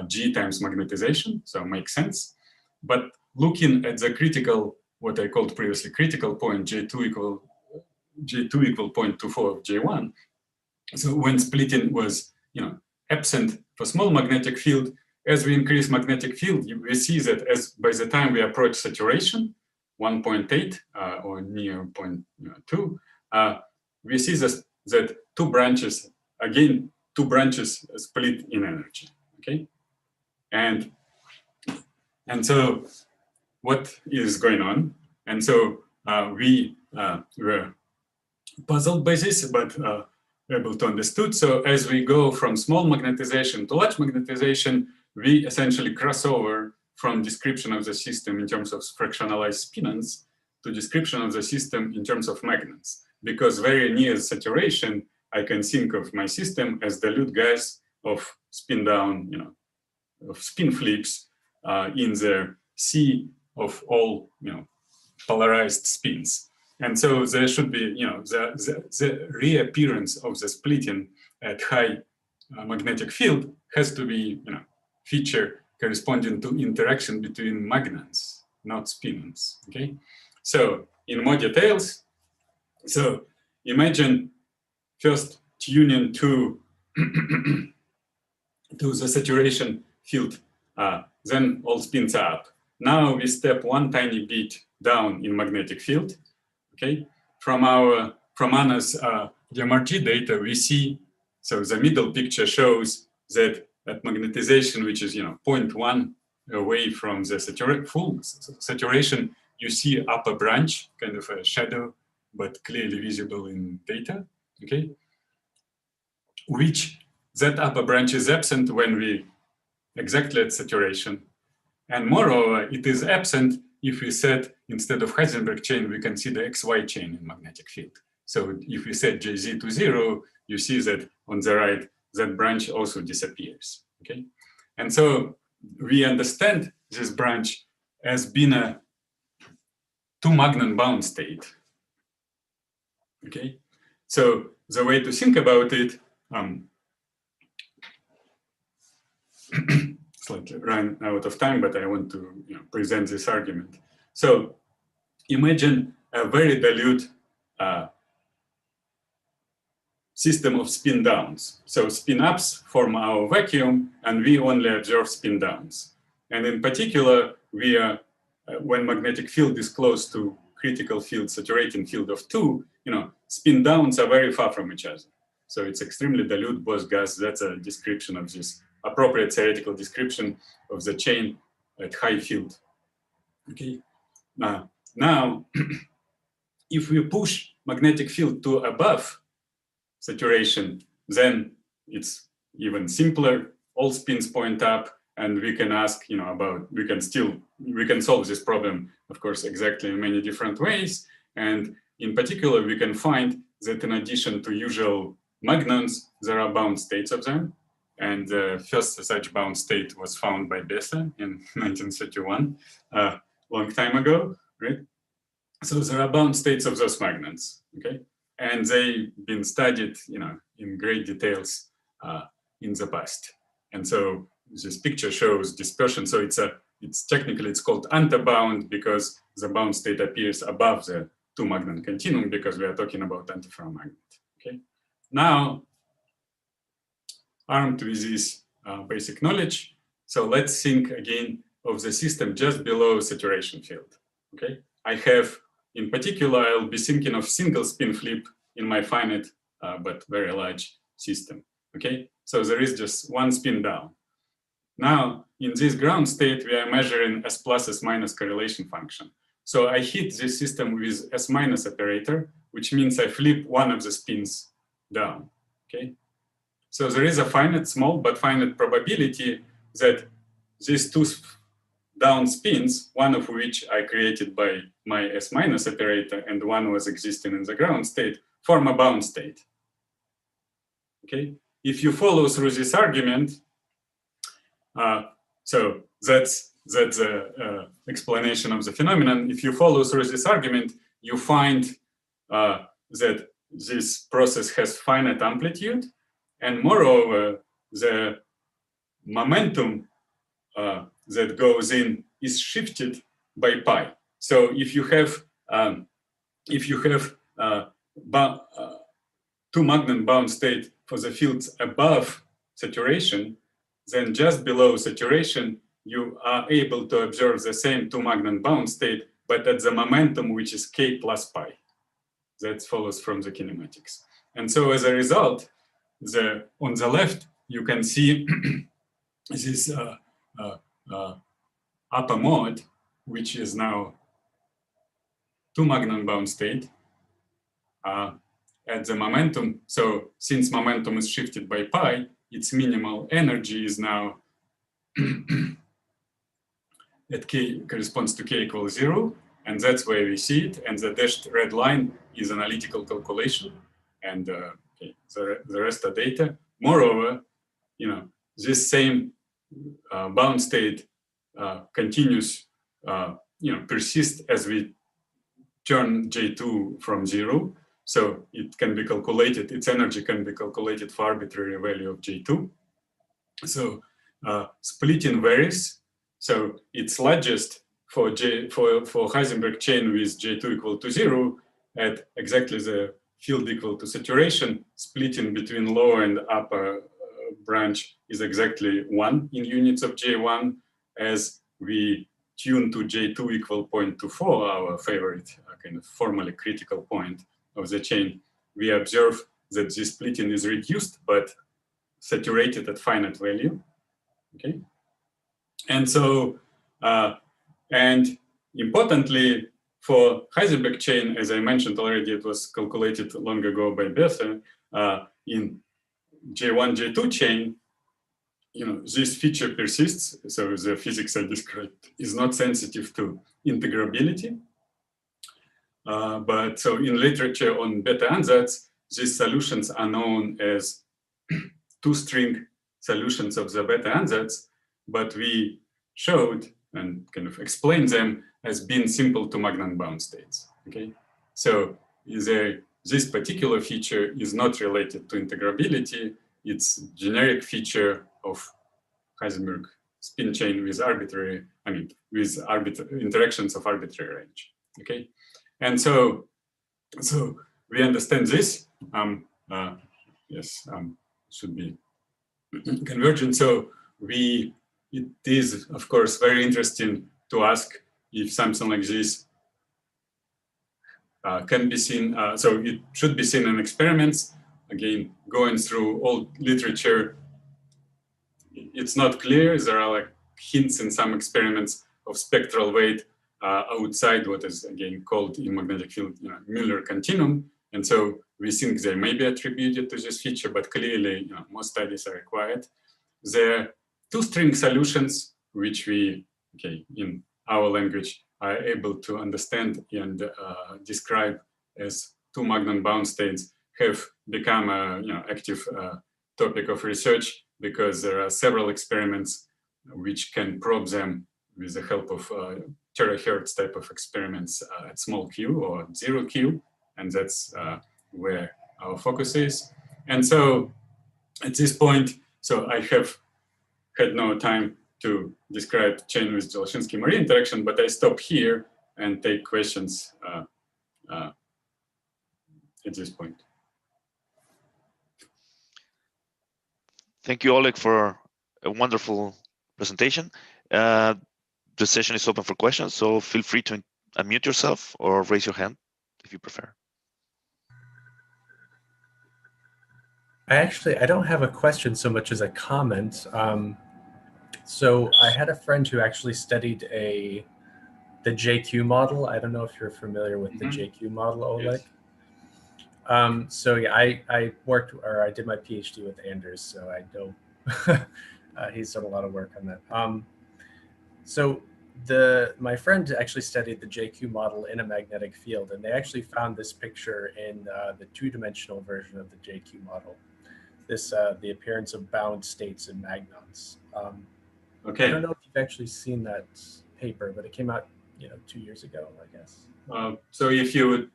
G times magnetization, so it makes sense. But looking at the critical, what I called previously critical point, J2 equal 0.24 of J1. So when splitting was absent for small magnetic field, as we increase magnetic field, we see that by the time we approach saturation, 1.8 or near 0.2, we see that two branches split in energy. Okay, and so what is going on? And so we were puzzled by this, but able to understood. So as we go from small magnetization to large magnetization, we essentially cross over from description of the system in terms of fractionalized spinons to description of the system in terms of magnets. Because very near saturation, I can think of my system as dilute gas of spin down, of spin flips in the sea of all, polarized spins. And so there should be, the reappearance of the splitting at high magnetic field has to be, feature corresponding to interaction between magnets, not spinons. Okay. So in more details, so imagine first tuning to to the saturation field, then all spins are up. Now we step one tiny bit down in magnetic field. Okay, from Anna's DMRG data, we see, so the middle picture shows that at magnetization, which is 0.1 away from the full saturation, you see upper branch, kind of a shadow, but clearly visible in data. Okay, which that upper branch is absent when we exactly at saturation, and moreover, it is absent if we set, instead of Heisenberg chain, we can see the XY chain in magnetic field. So if we set Jz to 0, you see that on the right, that branch also disappears. Okay, and so we understand this branch as being a two-magnon bound state. Okay, so the way to think about it, slightly ran out of time, but I want to present this argument. So imagine a very dilute system of spin downs. So spin ups form our vacuum, and we only observe spin downs. And in particular, we are, when magnetic field is close to critical field, saturating field of 2, spin downs are very far from each other. So it's extremely dilute Bose gas. That's a description of this, appropriate theoretical description of the chain at high field. Okay. Now, if we push magnetic field to above saturation, then it's even simpler. All spins point up, and we can ask, we can solve this problem, of course, exactly in many different ways. And in particular, we can find that in addition to usual magnons, there are bound states of them. And the first such bound state was found by Bethe in 1931, a long time ago, right? So there are bound states of those magnons, okay? And they've been studied, in great details in the past. And so this picture shows dispersion. So it's technically called antibound because the bound state appears above the two magnon continuum because we are talking about antiferromagnet. Okay. Now, armed with this basic knowledge, so let's think again of the system just below saturation field. Okay. I have, in particular, I'll be thinking of single spin flip in my finite but very large system. Okay. So there is just one spin down. Now, in this ground state, we are measuring S plus S minus correlation function. So I hit this system with S minus operator, which means I flip one of the spins down, okay? So there is a finite, small but finite probability that these two down spins, one of which I created by my S minus operator and one was existing in the ground state, form a bound state, okay? If you follow through this argument, so that's the explanation of the phenomenon. If you follow through this argument, you find that this process has finite amplitude, and moreover, the momentum that goes in is shifted by pi. So if you have two magnon bound state for the fields above saturation, then just below saturation, you are able to observe the same two magnon bound state, but at the momentum which is k plus pi. That follows from the kinematics. And so as a result, on the left, you can see this upper mode, which is now two magnon bound state at the momentum. So since momentum is shifted by pi, its minimal energy is now at k corresponds to k equals 0, and that's where we see it. And the dashed red line is analytical calculation, and okay, the rest are data. Moreover, this same bound state continues, persists as we turn J2 from 0. So it can be calculated, its energy can be calculated for arbitrary value of J2. So splitting varies. So it's largest for Heisenberg chain with J2 equal to 0 at exactly the field equal to saturation. Splitting between lower and upper branch is exactly 1 in units of J1. As we tune to J2 equal 0.24, our favorite kind of formally critical point of the chain, we observe that this splitting is reduced but saturated at finite value. Okay, and so and importantly for Heisenberg chain, as I mentioned already, it was calculated long ago by Bethe. In J1, J2 chain, this feature persists. So the physics I described is not sensitive to integrability. But so in literature on beta ansatz, these solutions are known as two-string solutions of the beta ansatz, but we showed and kind of explained them as being simple to magnon bound states. Okay, so this particular feature is not related to integrability. It's a generic feature of Heisenberg spin chain with interactions of arbitrary range. Okay. And so we understand this. yes, should be convergent. So it is, of course, very interesting to ask if something like this can be seen. So it should be seen in experiments. Again, going through all literature, it's not clear. There are like hints in some experiments of spectral weight outside what is again called in magnetic field, Mueller continuum. And so we think they may be attributed to this feature, but clearly more studies are required. There are two-string solutions, which we, in our language, are able to understand and describe as two Magnum bound states, have become an active topic of research because there are several experiments which can probe them with the help of terahertz type of experiments at small q or 0q, and that's where our focus is. And so at this point, so I have had no time to describe chain with Zoloshinsky-Marie interaction, but I stop here and take questions at this point. Thank you, Oleg, for a wonderful presentation. The session is open for questions, so feel free to unmute yourself or raise your hand if you prefer. I don't have a question so much as a comment. So I had a friend who actually studied the JQ model. I don't know if you're familiar with the JQ model, Oleg. Yes. So yeah, I did my PhD with Anders, so I know he's done a lot of work on that. So my friend actually studied the JQ model in a magnetic field, and they actually found this picture in the two-dimensional version of the JQ model. This the appearance of bound states in magnons. Okay. I don't know if you've actually seen that paper, but it came out 2 years ago, I guess. So if you would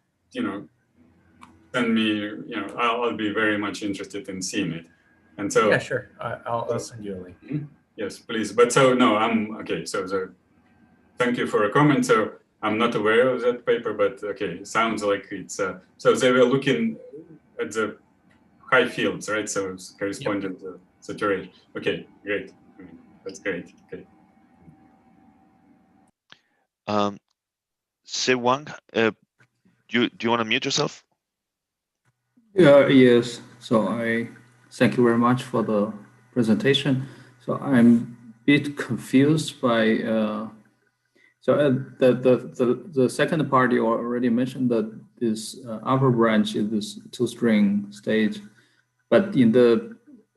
send me, I'll be very much interested in seeing it. And so yeah, sure. I'll send you a link. Yes, please. But so no, I'm okay. So thank you for a comment. So I'm not aware of that paper, but okay, it sounds like it's so they were looking at the high fields, right? So it's corresponding to saturation. Okay, great. That's great. Okay. Se Wang, do you want to mute yourself? Yes. So I thank you very much for the presentation. So I'm a bit confused by the second part you already mentioned that this upper branch is this two-string state, but in the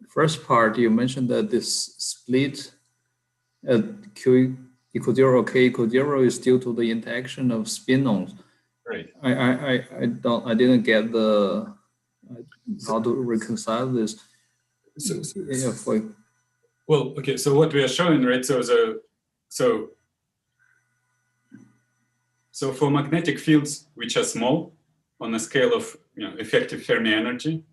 first part you mentioned that this split at q equals 0 or k equals 0 is due to the interaction of spin-ons. Right. I didn't get the how to reconcile this. Well, okay. So what we are showing, right? So for magnetic fields which are small on a scale of effective Fermi energy,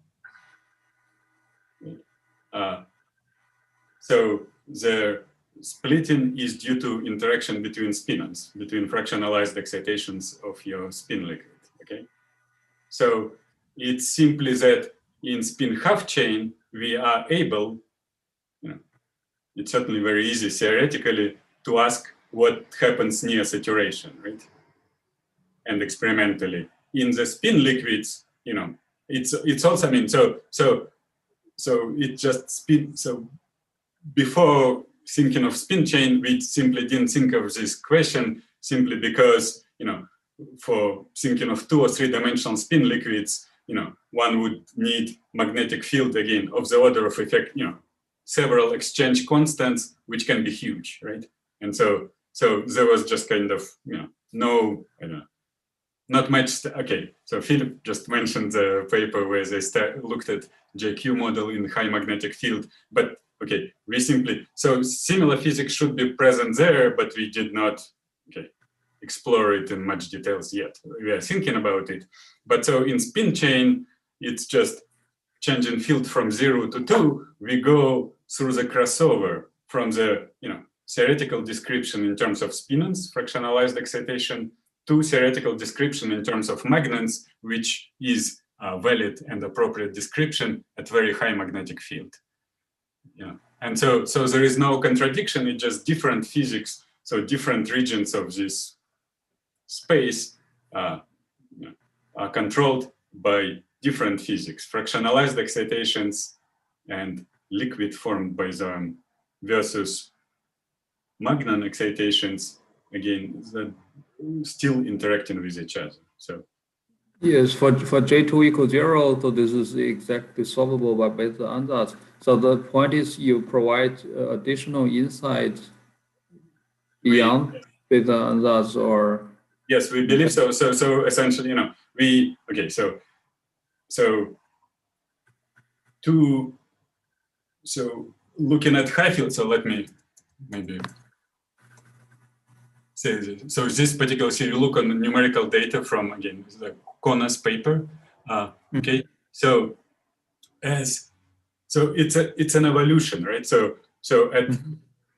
so the splitting is due to interaction between spin-ons, between fractionalized excitations of your spin liquid. Okay, so it's simply that in spin half chain we are able, it's certainly very easy theoretically to ask what happens near saturation, right? And experimentally in the spin liquids, it's also, I mean, so it just spin. So before thinking of spin chain, we simply didn't think of this question simply because, for thinking of 2 or 3 dimensional spin liquids, one would need magnetic field again of the order of effect, several exchange constants, which can be huge, right? And so there was just kind of, no, not much. Okay, so Philip just mentioned the paper where they looked at JQ model in high magnetic field, but okay, we simply, so similar physics should be present there, but we did not, explore it in much details yet. We are thinking about it. But so in spin chain, it's just changing field from 0 to 2, we go through the crossover from the, theoretical description in terms of spin-ons, fractionalized excitation, to theoretical description in terms of magnons, which is valid and appropriate description at very high magnetic field. Yeah. And so there is no contradiction, it's just different physics. So different regions of this space are controlled by different physics, fractionalized excitations and liquid formed by them versus Magnon excitations, again, that still interacting with each other. So yes, for J2 equals 0, so this is exactly solvable by beta ansatz. So the point is you provide additional insight beyond beta ansatz, or yes, we believe so. So essentially, so looking at high field, so let me maybe say this. So this particular, so you look on the numerical data from, again, the Kona's paper. Okay, so it's an evolution, right? So at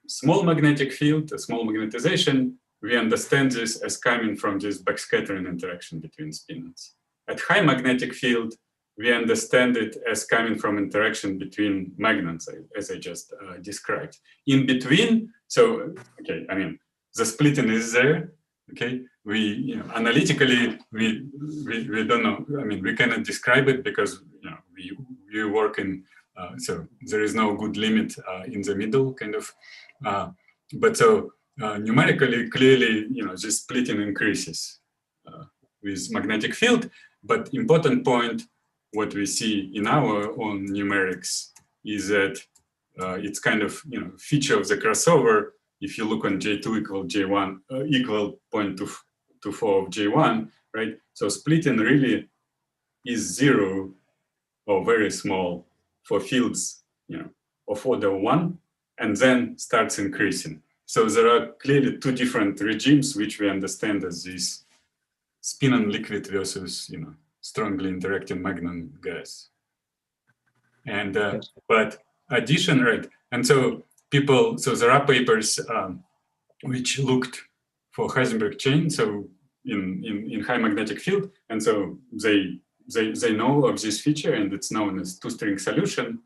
small magnetic field, a small magnetization, we understand this as coming from this backscattering interaction between spinors. At high magnetic field, we understand it as coming from interaction between magnets, as I just described. In between, so, okay, I mean, the splitting is there, okay? We, analytically, we don't know. I mean, we cannot describe it because, we work in, so there is no good limit in the middle, kind of. But so numerically, clearly, this splitting increases with magnetic field. But important point, what we see in our own numerics is that it's kind of feature of the crossover. If you look on J2 equal J1 equal 0.24 of J1, right? So splitting really is 0 or very small for fields, of order 1, and then starts increasing. So there are clearly two different regimes which we understand as this spin on liquid versus strongly interacting magnon gas. And but addition, right? And so there are papers which looked for Heisenberg chain, so in high magnetic field, and so they know of this feature, and it's known as two-string solution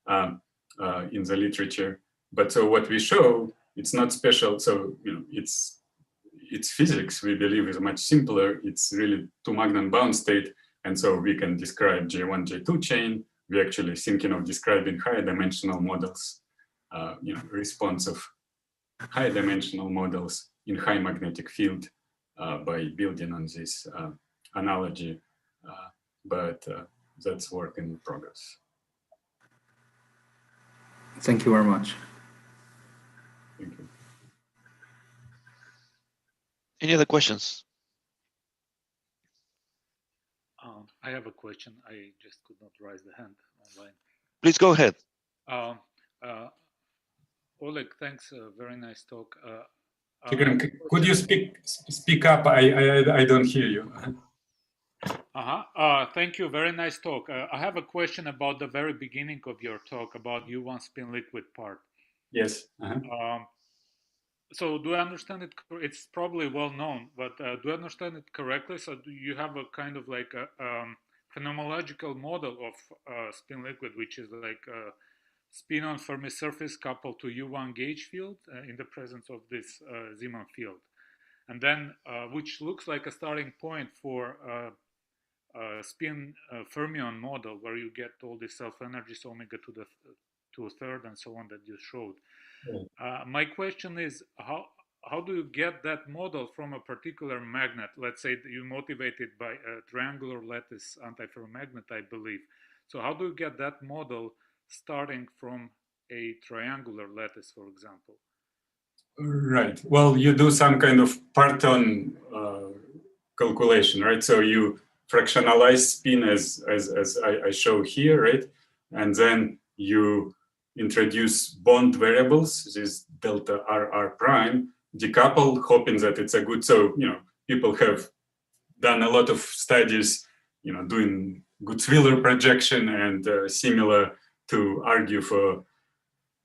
in the literature. But so what we show, it's not special. So it's physics. We believe is much simpler. It's really two magnon bound state, and so we can describe J1, J2 chain. We're actually thinking of describing higher dimensional models, response of higher dimensional models in high magnetic field by building on this analogy. But that's work in progress. Thank you very much. Thank you. Any other questions? I have a question. I just could not raise the hand online. Please go ahead. Oleg, thanks. Very nice talk. Could you speak up? I don't hear you. Thank you. Very nice talk. I have a question about the very beginning of your talk about U1 spin liquid part. Yes. So do I understand it? It's probably well known, but do I understand it correctly? So do you have a kind of like a phenomenological model of spin liquid, which is like a spin on Fermi surface coupled to U1 gauge field in the presence of this Zeeman field, and then which looks like a starting point for spin fermion model where you get all the self energies omega to a third and so on that you showed. My question is, how do you get that model from a particular magnet? Let's say that you motivated by a triangular lattice antiferromagnet, I believe. So how do you get that model starting from a triangular lattice, for example? Right. Well, you do some kind of parton calculation, right? So you fractionalize spin as I show here, right? And then you introduce bond variables, this delta RR prime, decouple, hoping that it's a good, so, people have done a lot of studies, doing Gutzwiller projection and similar to argue for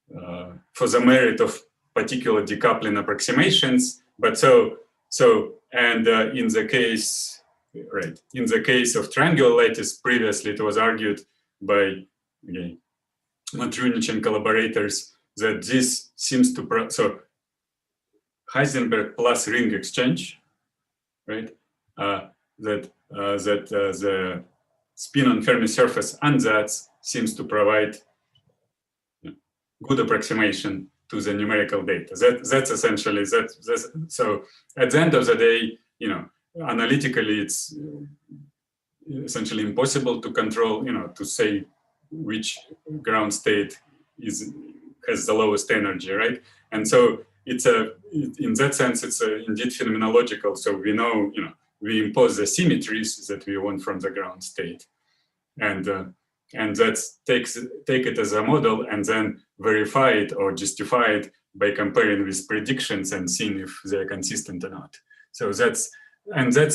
the merit of particular decoupling approximations. But in the case right. In the case of triangular lattice, previously it was argued by Matrunich and collaborators that this seems to so Heisenberg plus ring exchange, right? The spin on Fermi surface ansatz seems to provide good approximation to the numerical data. That's essentially that. So at the end of the day, analytically, it's essentially impossible to control, to say which ground state has the lowest energy, right? And so in that sense, it's indeed phenomenological. So we know, we impose the symmetries that we want from the ground state, and that take it as a model and then verify it or justify it by comparing with predictions and seeing if they're consistent or not. So that's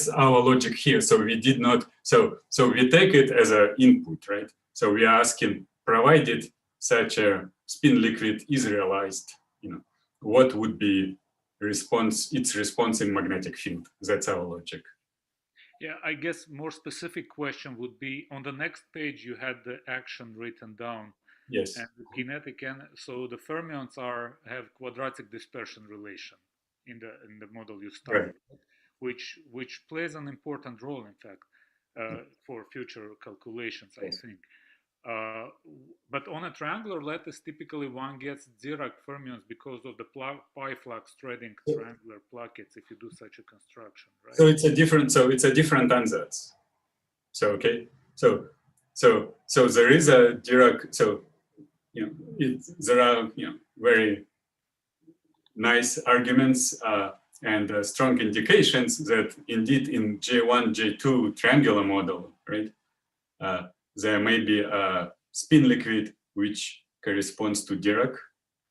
our logic here. So we did not. So we take it as an input, right? So we are asking, provided such a spin liquid is realized, what would be its response in magnetic field? That's our logic. Yeah, I guess more specific question would be, on the next page you had the action written down. Yes. And the kinetic, so the fermions have quadratic dispersion relation in the model you started, right. which plays an important role, in fact, for future calculations, I think. But on a triangular lattice, typically one gets Dirac fermions because of the pi flux threading triangular plackets if you do such a construction, right? So it's a different ansatz. So okay, so there is a Dirac. So there are very nice arguments and strong indications that indeed in J1, J2 triangular model, right? There may be a spin liquid which corresponds to Dirac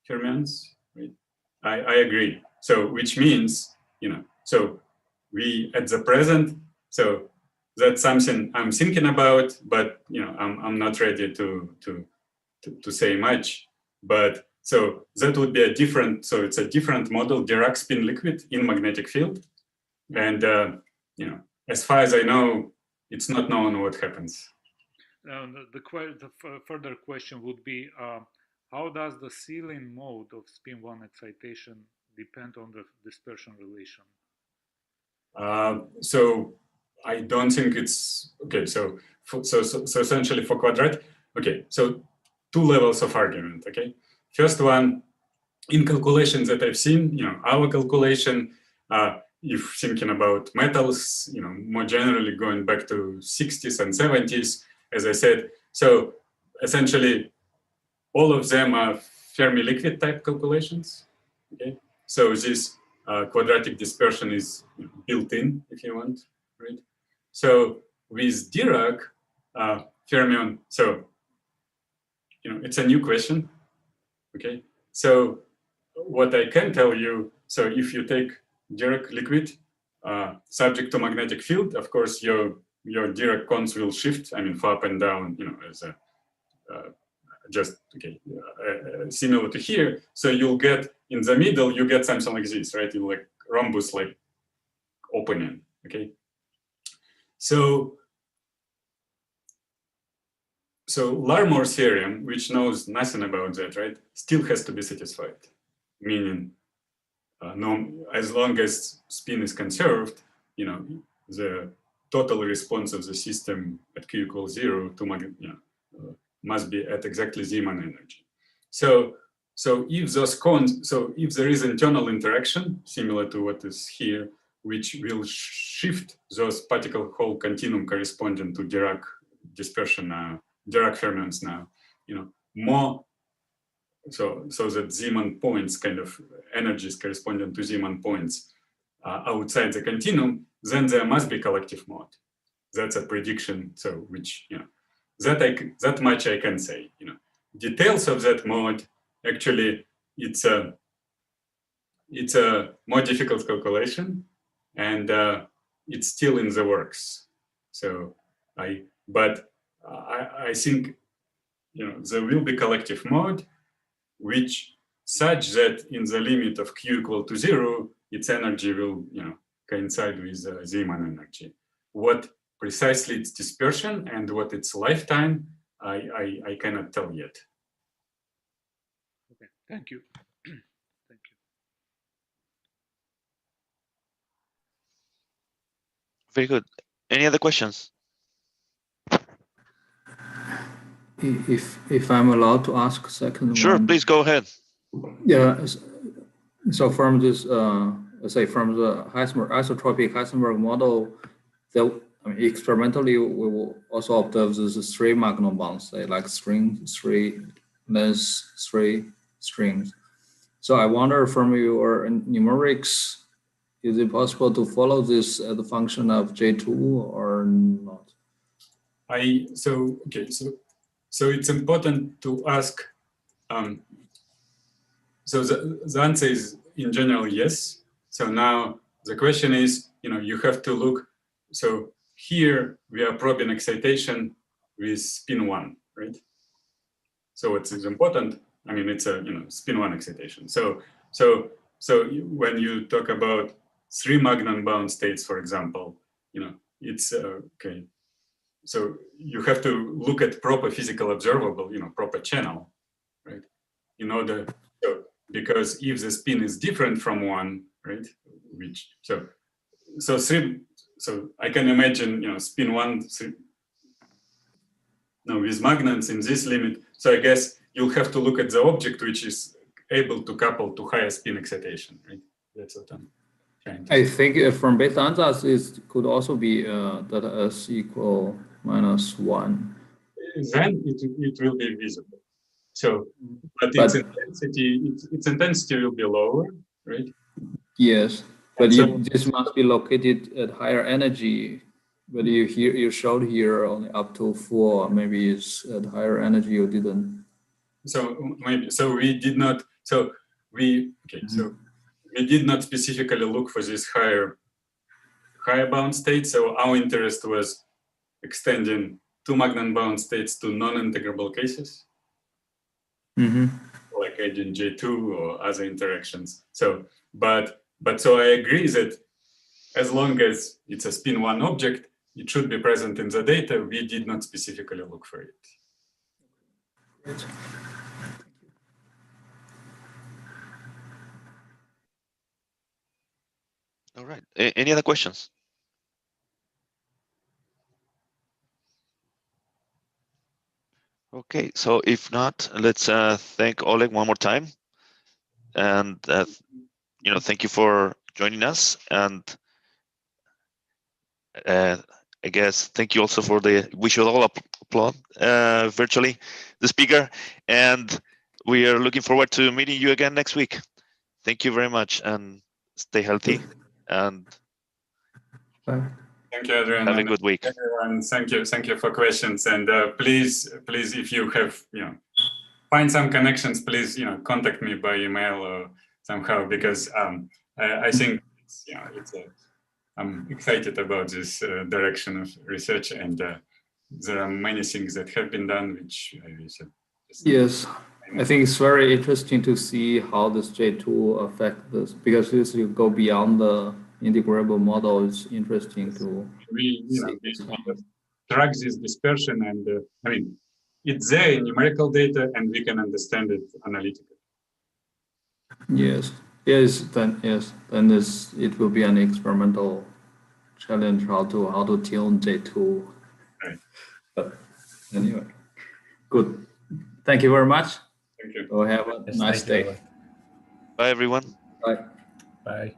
fermions, right? I agree. So which means, so we at the present, so that's something I'm thinking about, but I'm not ready to say much. But so that would be it's a different model, Dirac spin liquid in magnetic field. And as far as I know, it's not known what happens. The further question would be, how does the ceiling mode of spin 1 excitation depend on the dispersion relation? So I don't think it's okay. So essentially for quadratic, okay. So two levels of argument. Okay, first one, in calculations that I've seen, our calculation, if thinking about metals, more generally going back to 60s and 70s, as I said, so essentially all of them are Fermi liquid type calculations. Okay, so this quadratic dispersion is built in, if you want, right? So with Dirac fermion, so it's a new question. Okay, so what I can tell you, so if you take Dirac liquid subject to magnetic field, of course your Dirac cons will shift, for up and down, as a similar to here. So you'll get in the middle, you get something like this, right? You like rhombus like opening. Okay. So Larmor theorem, which knows nothing about that, right, still has to be satisfied. Meaning, as long as spin is conserved, the total response of the system at Q equals 0 to must be at exactly Zeeman energy. So if those cons, so if there is internal interaction similar to what is here, which will shift those particle Hall continuum corresponding to Dirac dispersion, Dirac fermions now, more. So that Zeeman points, kind of energies corresponding to Zeeman points outside the continuum, then there must be collective mode. That's a prediction. So which that much I can say. Details of that mode, actually, it's a more difficult calculation, and it's still in the works. So I think there will be collective mode, which such that in the limit of Q equal to 0, its energy will coincide with Zeeman energy. what precisely its dispersion and what its lifetime, I cannot tell yet. Okay, thank you. Thank you. Very good. Any other questions? If I'm allowed to ask a second Sure, one. please go ahead. Yeah. So from this, let's say from the isotropic Heisenberg model, experimentally we will also observe this 3 magnum bonds, say like three length 3 strings. So I wonder from your numerics, is it possible to follow this as a function of J2 or not? So it's important to ask. So the answer is in general yes. So now the question is, you have to look. So here we are probing excitation with spin 1, right? So what is important? I mean, it's a spin 1 excitation. So when you talk about 3 magnum bound states, for example, it's okay. So you have to look at proper physical observable, proper channel, right? In order, because if the spin is different from 1, right? So I can imagine, spin 1, 3. Now with magnons in this limit, so I guess you'll have to look at the object which is able to couple to higher spin excitation, right? That's what I'm trying to say. I think from beta ansatz, it could also be delta S equal -1. Then it will be visible. So, but its intensity will be lower, right? Yes, but this must be located at higher energy. But you showed here only up to 4. Maybe it's at higher energy you didn't. So we did not. So we did not specifically look for this higher bound state. So our interest was extending 2 magnum bound states to non-integrable cases, like adding J2 or other interactions. So, but so I agree that as long as it's a spin 1 object, it should be present in the data. We did not specifically look for it. Great. All right. Any other questions? Okay, so if not, let's thank Oleg one more time, and thank you for joining us, and I guess thank you also for we should all applaud virtually the speaker, and we are looking forward to meeting you again next week. Thank you very much, and stay healthy, and Bye. Thank you, Adrian. Have a good week. Everyone, thank you for questions, and please, if you have find some connections, please contact me by email or somehow, because I think I'm excited about this direction of research, and there are many things that have been done which I should. Yes, I think it's very interesting to see how this J2 affect this, because this you go beyond the integrable model. It's interesting to we track this dispersion, and I mean, it's there in numerical data, and we can understand it analytically. Yes, then it will be an experimental challenge how to tune J2. Right. But anyway, good. Thank you very much. Thank you. So have a nice day. Bye, everyone. Bye. Bye.